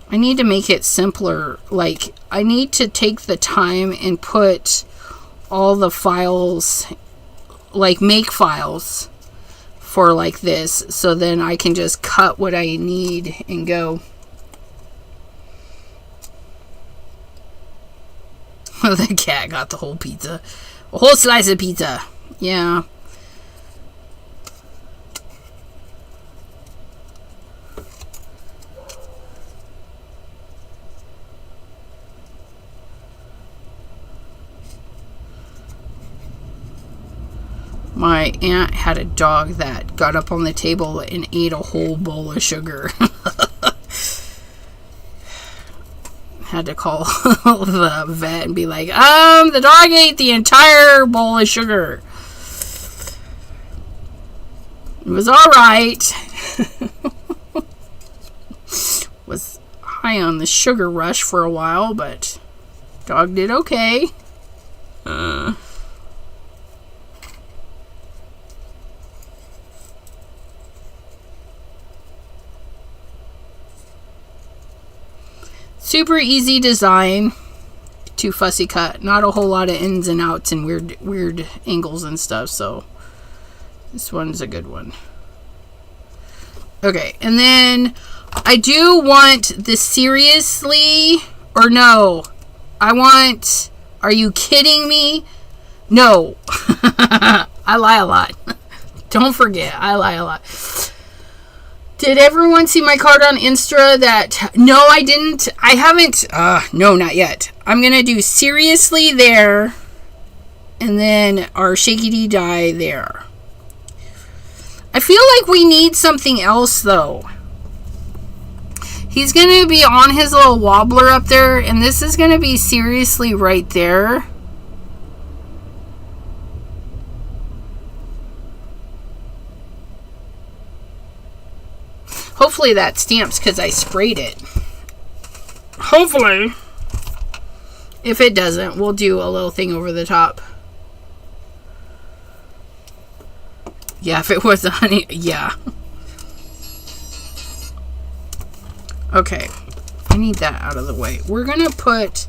I need to make it simpler. Like, I need to take the time and put all the files, like make files for like this, so then I can just cut what I need and go. The cat got the whole pizza. A whole slice of pizza. Yeah. My aunt had a dog that got up on the table and ate a whole bowl of sugar. Had to call the vet and be like, the dog ate the entire bowl of sugar. It was alright. Was high on the sugar rush for a while, but dog did okay. Super easy design to fussy cut. Not a whole lot of ins and outs and weird angles and stuff. So this one's a good one. Okay, and then I do want the seriously or no. I want, are you kidding me? No. I lie a lot. Don't forget, I lie a lot. Did everyone see my card on Insta that... No, I didn't. I haven't... no, not yet. I'm going to do seriously there. And then our shaky die there. I feel like we need something else, though. He's going to be on his little wobbler up there. And this is going to be seriously right there. Hopefully that stamps because I sprayed it. Hopefully. If it doesn't, we'll do a little thing over the top. Yeah, if it was a honey... Yeah. Okay. I need that out of the way. We're going to put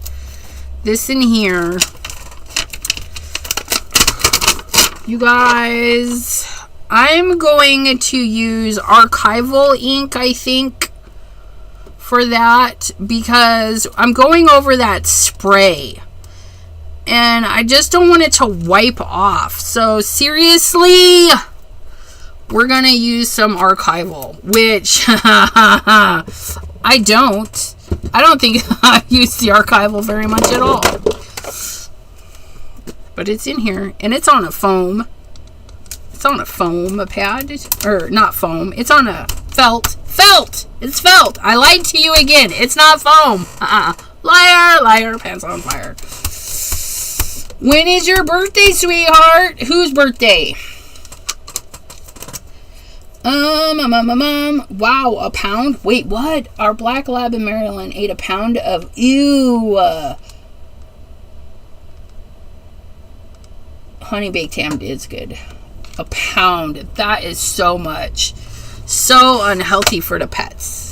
this in here. You guys... I'm going to use archival ink, I think, for that, because I'm going over that spray. And I just don't want it to wipe off. So, seriously, we're going to use some archival, which I don't think I use the archival very much at all. But it's in here, and it's on a foam. It's on a foam pad, or not foam. It's on a felt. It's felt. I lied to you again. It's not foam. Liar, pants on fire. When is your birthday, sweetheart? Whose birthday? Wow, a pound? Wait, what? Our black lab in Maryland ate a pound of, ew, honey baked ham is good. A pound. That is so much. So unhealthy for the pets.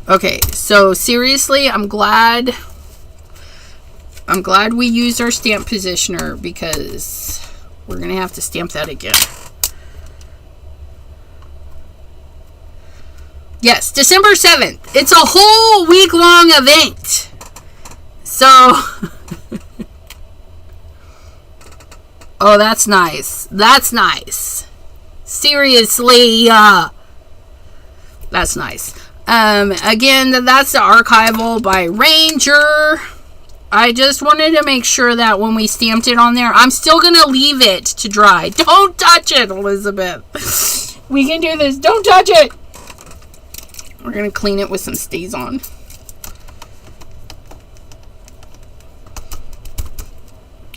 Okay, so seriously, I'm glad we used our stamp positioner, because we're going to have to stamp that again. Yes, December 7th. It's a whole week-long event. So, oh, that's nice. That's nice. Seriously, that's nice. Again, that's the archival by Ranger. I just wanted to make sure that when we stamped it on there, I'm still going to leave it to dry. Don't touch it, Elizabeth. We can do this. Don't touch it. We're going to clean it with some Stays-On.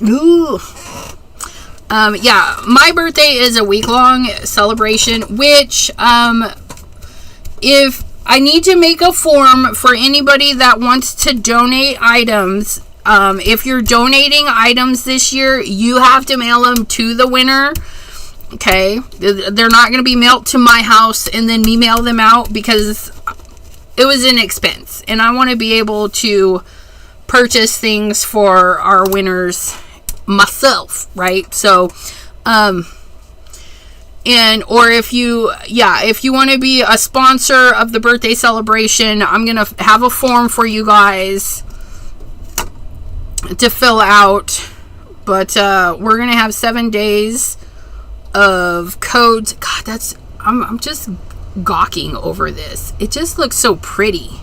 Ooh. Yeah, my birthday is a week-long celebration, which, if I need to make a form for anybody that wants to donate items. If you're donating items this year, you have to mail them to the winner. Okay, they're not going to be mailed to my house and then me mail them out, because it was an expense, and I want to be able to purchase things for our winners myself, right? So, or if you want to be a sponsor of the birthday celebration, I'm going to have a form for you guys to fill out. But we're going to have 7 days of codes. God, I'm just gawking over this. It just looks so pretty.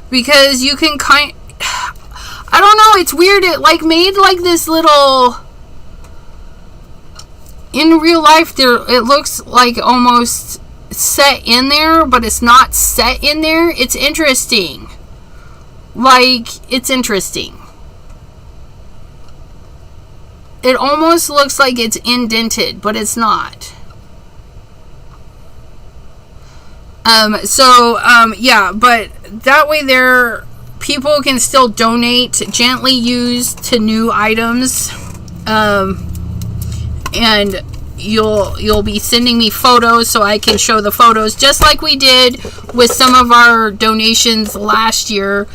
Because you can I don't know, it's weird. It like made like this little, in real life there, it looks like almost set in there, but it's not set in there. It's interesting. Like, it's interesting. It almost looks like it's indented, but it's not. Yeah, but that way people can still donate gently used to new items. And you'll be sending me photos so I can show the photos, just like we did with some of our donations last year.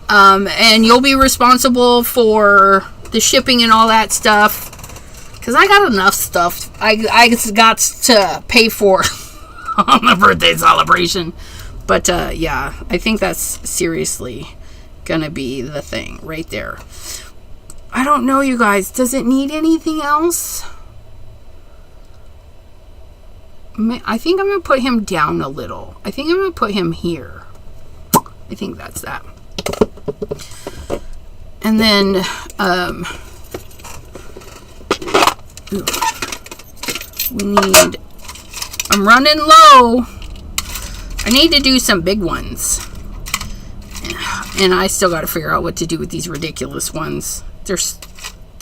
And you'll be responsible for the shipping and all that stuff, because I got enough stuff I got to pay for on the birthday celebration. But yeah, I think that's seriously gonna be the thing right there. I don't know, you guys, does it need anything else? I think I'm gonna put him down a little. I think I'm gonna put him here. I think that's that. And then, I'm running low. I need to do some big ones. And I still got to figure out what to do with these ridiculous ones. They're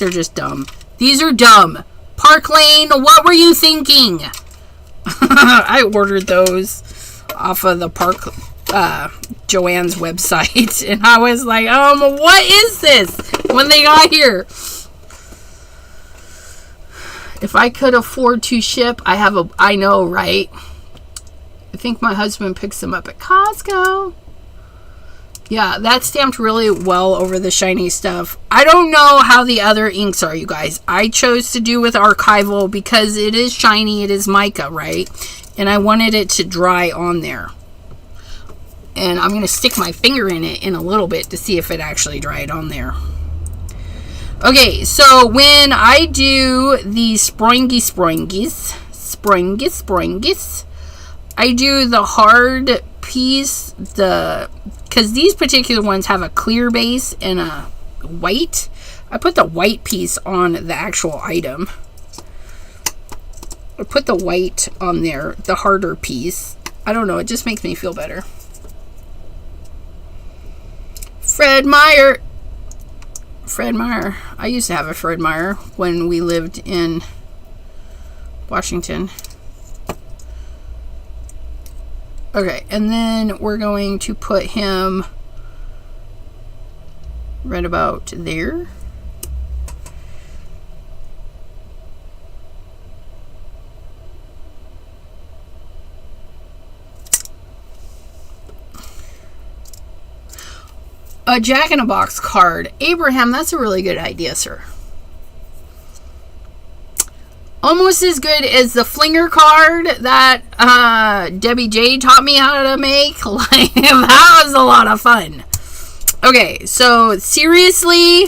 just dumb. These are dumb. Park Lane, what were you thinking? I ordered those off of the Joanne's website, and I was like, what is this? When they got here, if I could afford to ship, I know, right? I think my husband picks them up at Costco. Yeah, that stamped really well over the shiny stuff. I don't know how the other inks are, you guys. I chose to do with archival because it is shiny, it is mica, right? And I wanted it to dry on there. And I'm going to stick my finger in it in a little bit to see if it actually dried on there. Okay, so when I do the springis, I do the hard piece, because these particular ones have a clear base and a white. I put the white piece on the actual item. I put the white on there, the harder piece. I don't know. It just makes me feel better. Fred Meyer. I used to have a Fred Meyer when we lived in Washington. Okay, and then we're going to put him right about there. A Jack-in-a-Box card. Abraham, that's a really good idea, sir. Almost as good as the flinger card that Debbie J taught me how to make. Like, that was a lot of fun. Okay, so seriously.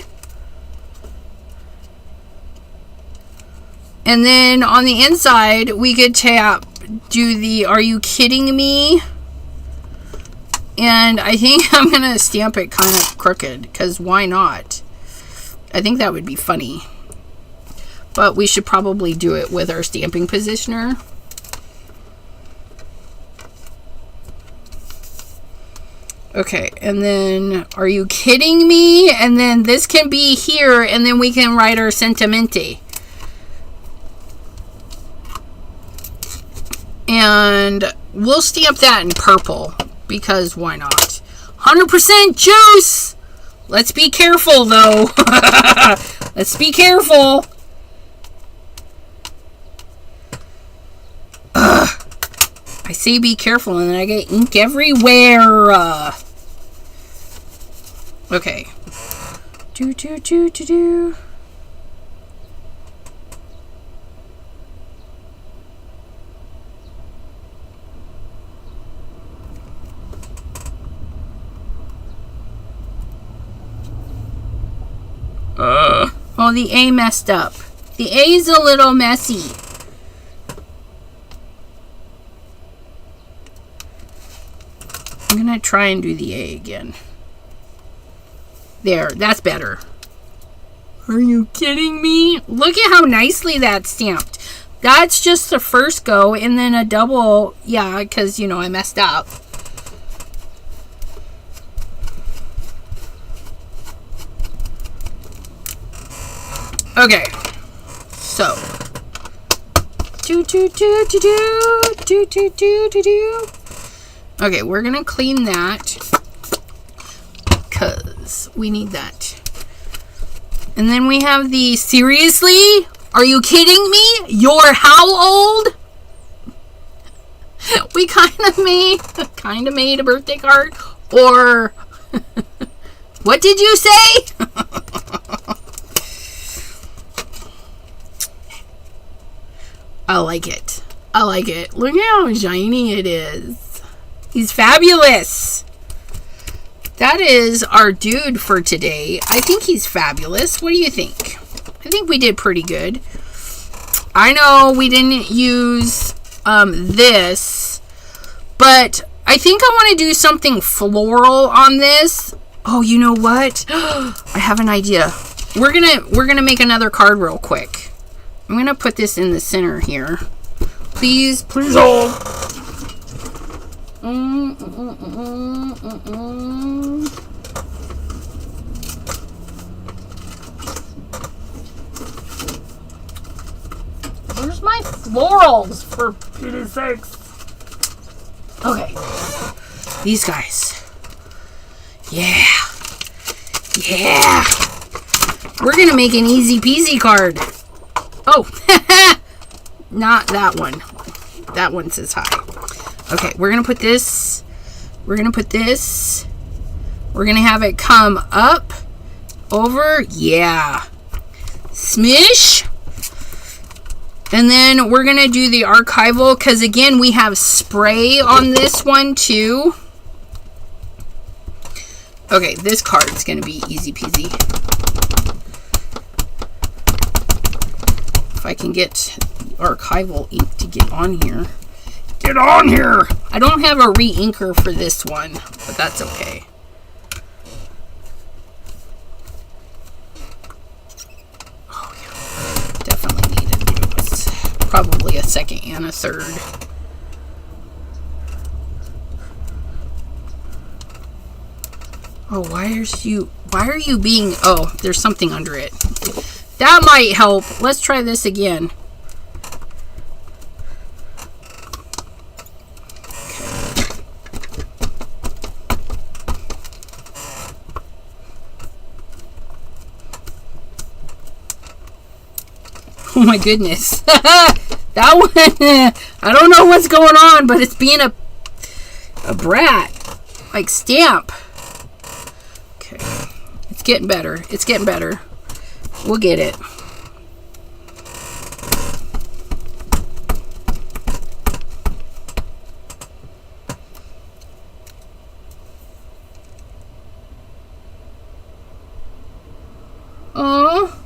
And then on the inside, we could do the Are You Kidding Me? And I think I'm going to stamp it kind of crooked, because why not? I think that would be funny. But we should probably do it with our stamping positioner. Okay, and then, Are You Kidding Me? And then this can be here, and then we can write our sentimente. And we'll stamp that in purple. Because why not? 100% juice! Let's be careful, though. Let's be careful. Ugh. I say be careful, and then I get ink everywhere. Okay. Do. Oh, the A messed up. The A's a little messy. I'm gonna try and do the A again. There, that's better. Are you kidding me? Look at how nicely that's stamped. That's just the first go, and then a double, yeah, because, you know, I messed up. Okay, so okay, we're gonna clean that because we need that. And then we have the seriously? Are you kidding me? You're how old? We kind of made a birthday card, or what did you say? I like it. I like it. Look how shiny it is. He's fabulous. That is our dude for today. I think he's fabulous. What do you think? I think we did pretty good. I know we didn't use this, but I think I want to do something floral on this. Oh, you know what? I have an idea. We're gonna make another card real quick. I'm going to put this in the center here. Please hold. Where's my florals, for pity's sakes? Okay. These guys. Yeah. Yeah. We're going to make an easy peasy card. Oh, not that one. That one says hi. Okay, we're going to put this. We're going to put this. We're going to have it come up, over. Yeah. Smish. And then we're going to do the archival because, again, we have spray on this one, too. Okay, this card's going to be easy peasy. If I can get archival ink to get on here. Get on here! I don't have a re-inker for this one, but that's okay. Oh, yeah. Definitely needed to do this. Probably a second and a third. Oh, why are you being, oh, there's something under it. That might help. Let's try this again. Oh my goodness. That one, I don't know what's going on, but it's being a brat. Like stamp. Okay. It's getting better. It's getting better. We'll get it. Oh.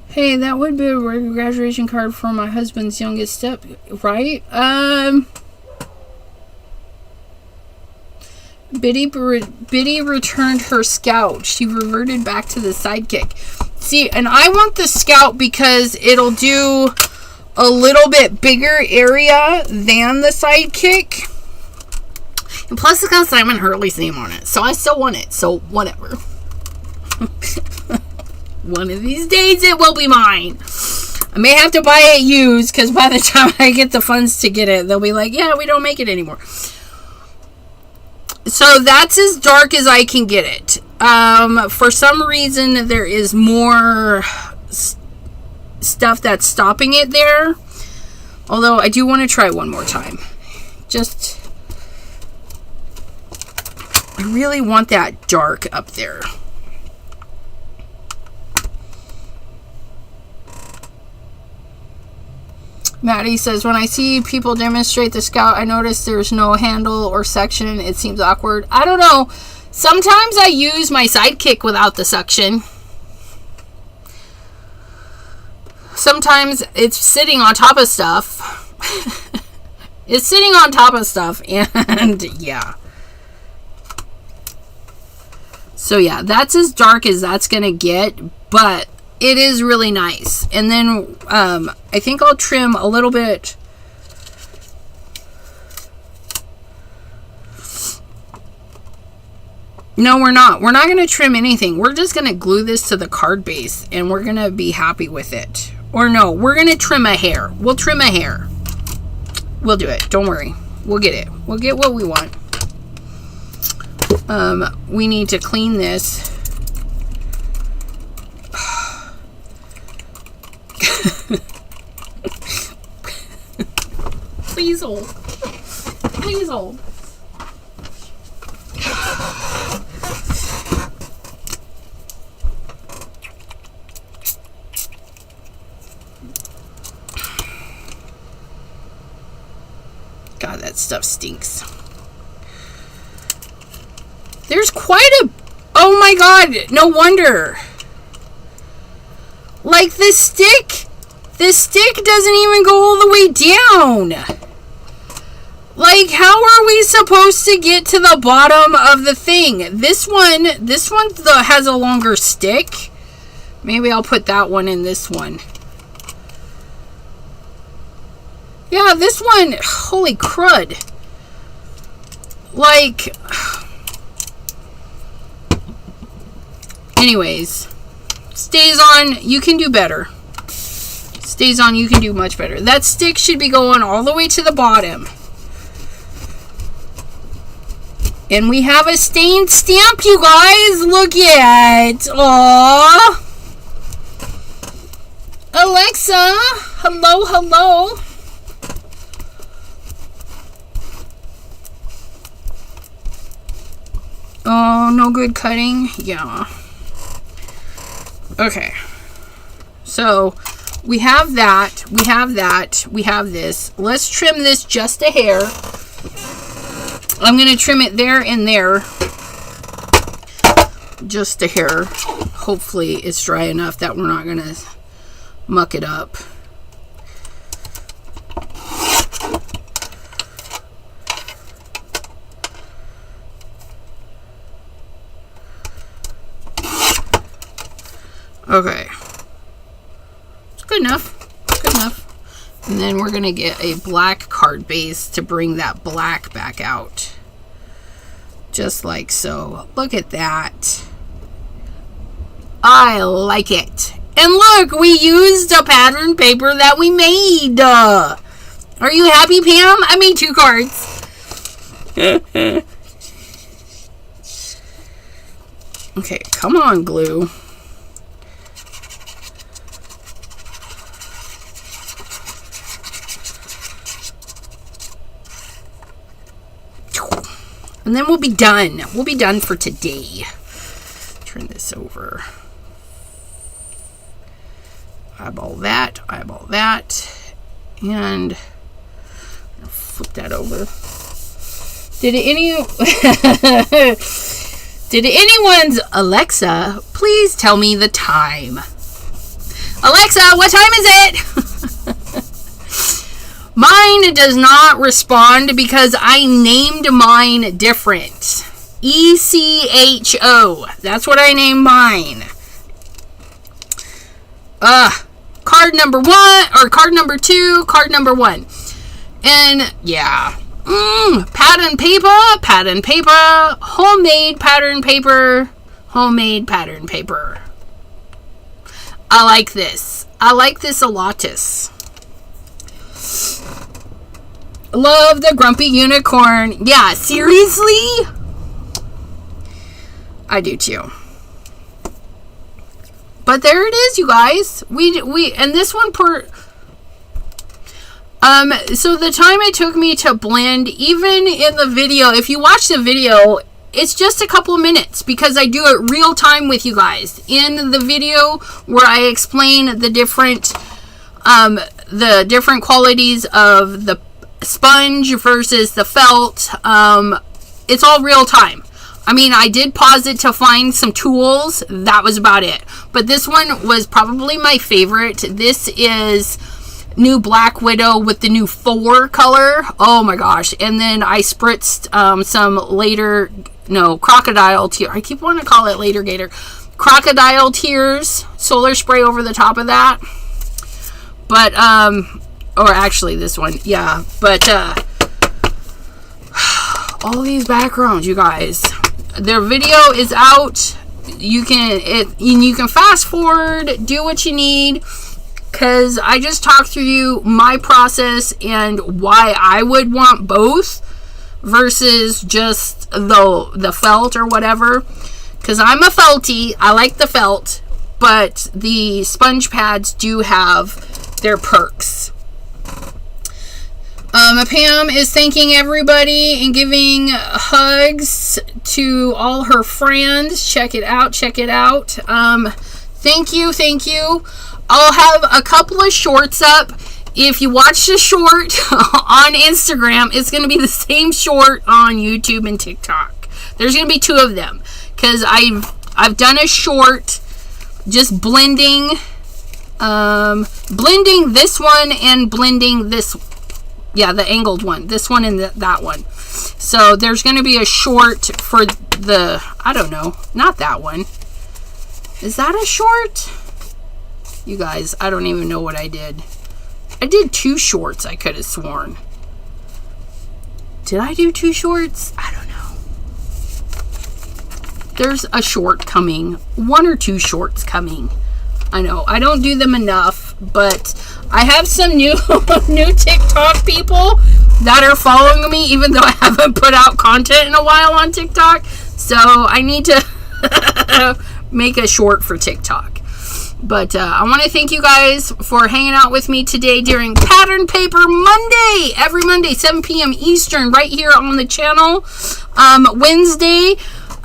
Hey, that would be a graduation card for my husband's youngest step, right? Biddy returned her scout. She reverted back to the sidekick. See, and I want the scout because it'll do a little bit bigger area than the sidekick. And plus it's got Simon Hurley's name on it. So I still want it. So whatever. One of these days it will be mine. I may have to buy it used because by the time I get the funds to get it, they'll be like, yeah, we don't make it anymore. So that's as dark as I can get it. For some reason, there is more stuff that's stopping it there. Although I do want to try one more time. I really want that dark up there. Maddie says, when I see people demonstrate the scout, I notice there's no handle or section. It seems awkward. I don't know. Sometimes I use my sidekick without the suction. Sometimes it's sitting on top of stuff. It's sitting on top of stuff. And yeah. So yeah, that's as dark as that's going to get. But it is really nice. And then I think I'll trim a little bit. No, we're not. We're not going to trim anything. We're just going to glue this to the card base and we're going to be happy with it. Or no, we're going to trim a hair. We'll trim a hair. We'll do it. Don't worry. We'll get it. We'll get what we want. We need to clean this. Please hold. Please hold. God, that stuff stinks. There's quite a... Oh my God, no wonder. Like the stick doesn't even go all the way down. Like, how are we supposed to get to the bottom of the thing? This one has a longer stick. Maybe I'll put that one in this one. Yeah, this one, holy crud. Like, anyways, stays on, you can do better. Stays on, you can do much better. That stick should be going all the way to the bottom. And we have a stained stamp, you guys. Look at. Aww. Alexa. Hello, hello. Oh, no good cutting? Yeah. Okay. So, we have that. We have that. We have this. Let's trim this just a hair. I'm going to trim it there and there. Just a hair. Hopefully it's dry enough that we're not going to muck it up. Okay. It's good enough. Good enough. And then we're going to get a black card base to bring that black back out. Just like so. Look at that. I like it. And look, we used a pattern paper that we made. Are you happy, Pam? I made 2 cards. Okay, come on, glue. And then we'll be done. We'll be done for today. Turn this over. Eyeball that, and flip that over. Did anyone's Alexa please tell me the time? Alexa, what time is it? Mine does not respond because I named mine different. ECHO. That's what I named mine. Card number 1, or card number 2, card number 1. And yeah. Pattern paper, homemade pattern paper, I like this. I like this a lotus. Love the grumpy unicorn. Yeah, seriously? I do too. But there it is, you guys. We and this one so the time it took me to blend, even in the video, if you watch the video, it's just a couple of minutes because I do it real time with you guys. In the video where I explain the different qualities of the sponge versus the felt, it's all real time. I mean, I did pause it to find some tools. That was about it. But this one was probably my favorite. This is new Black Widow with the new 4 color. Oh my gosh. And then I spritzed some crocodile tear. I keep wanting to call it later gator. Crocodile tears solar spray over the top of that. But, or actually this one. Yeah. But, all these backgrounds, you guys. Their video is out. You can fast forward, do what you need, because I just talked through you my process and why I would want both versus just the felt or whatever. Because I'm a felty, I like the felt, but the sponge pads do have their perks. Pam is thanking everybody and giving hugs to all her friends. Check it out. Thank you. I'll have a couple of shorts up. If you watch the short on Instagram, it's going to be the same short on YouTube and TikTok. There's going to be 2 of them because I've done a short just blending this one and blending this. Yeah, the angled one. This one and that one. So there's going to be a short for the, I don't know, not that one. Is that a short? You guys, I don't even know what I did. I did 2 shorts, I could have sworn. Did I do 2 shorts? I don't know. There's a short coming. 1 or 2 shorts coming. I know, I don't do them enough, but I have some new TikTok people that are following me, even though I haven't put out content in a while on TikTok. So I need to make a short for TikTok. But I want to thank you guys for hanging out with me today during Pattern Paper Monday. Every Monday, 7 p.m. Eastern, right here on the channel. Wednesday,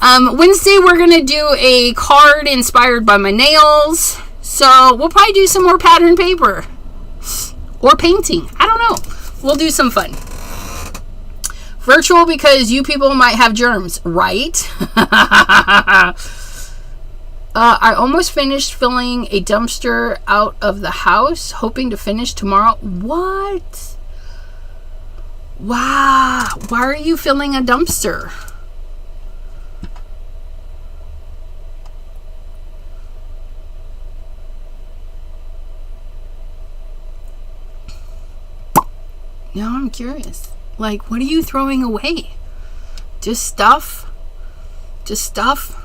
we're going to do a card inspired by my nails. So we'll probably do some more pattern paper or painting. I don't know. We'll do some fun. Virtual because you people might have germs, right? I almost finished filling a dumpster out of the house, hoping to finish tomorrow. What? Wow. Why are you filling a dumpster? Now I'm curious. Like, what are you throwing away? Just stuff? Just stuff?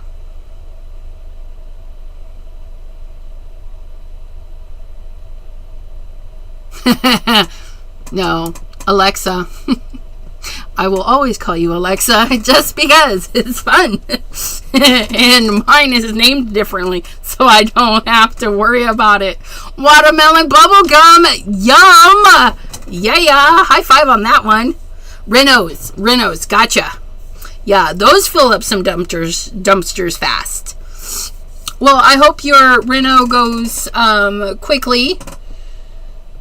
No, Alexa. I will always call you Alexa just because it's fun. And mine is named differently, so I don't have to worry about it. Watermelon bubble gum. Yum. Yeah. High five on that one. Renos. Gotcha. Yeah, those fill up some dumpsters fast. Well, I hope your Reno goes quickly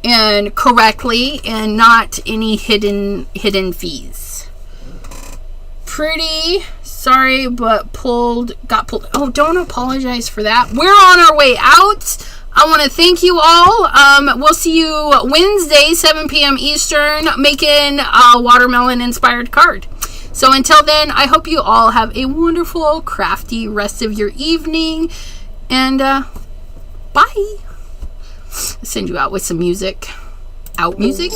and correctly, and not any hidden fees. Pretty sorry, but got pulled. Oh, don't apologize for that. We're on our way out. I want to thank you all. We'll see you Wednesday, 7 p.m. Eastern, making a watermelon inspired card. So until then, I hope you all have a wonderful, crafty rest of your evening, and bye. I'll send you out with some music. Out music.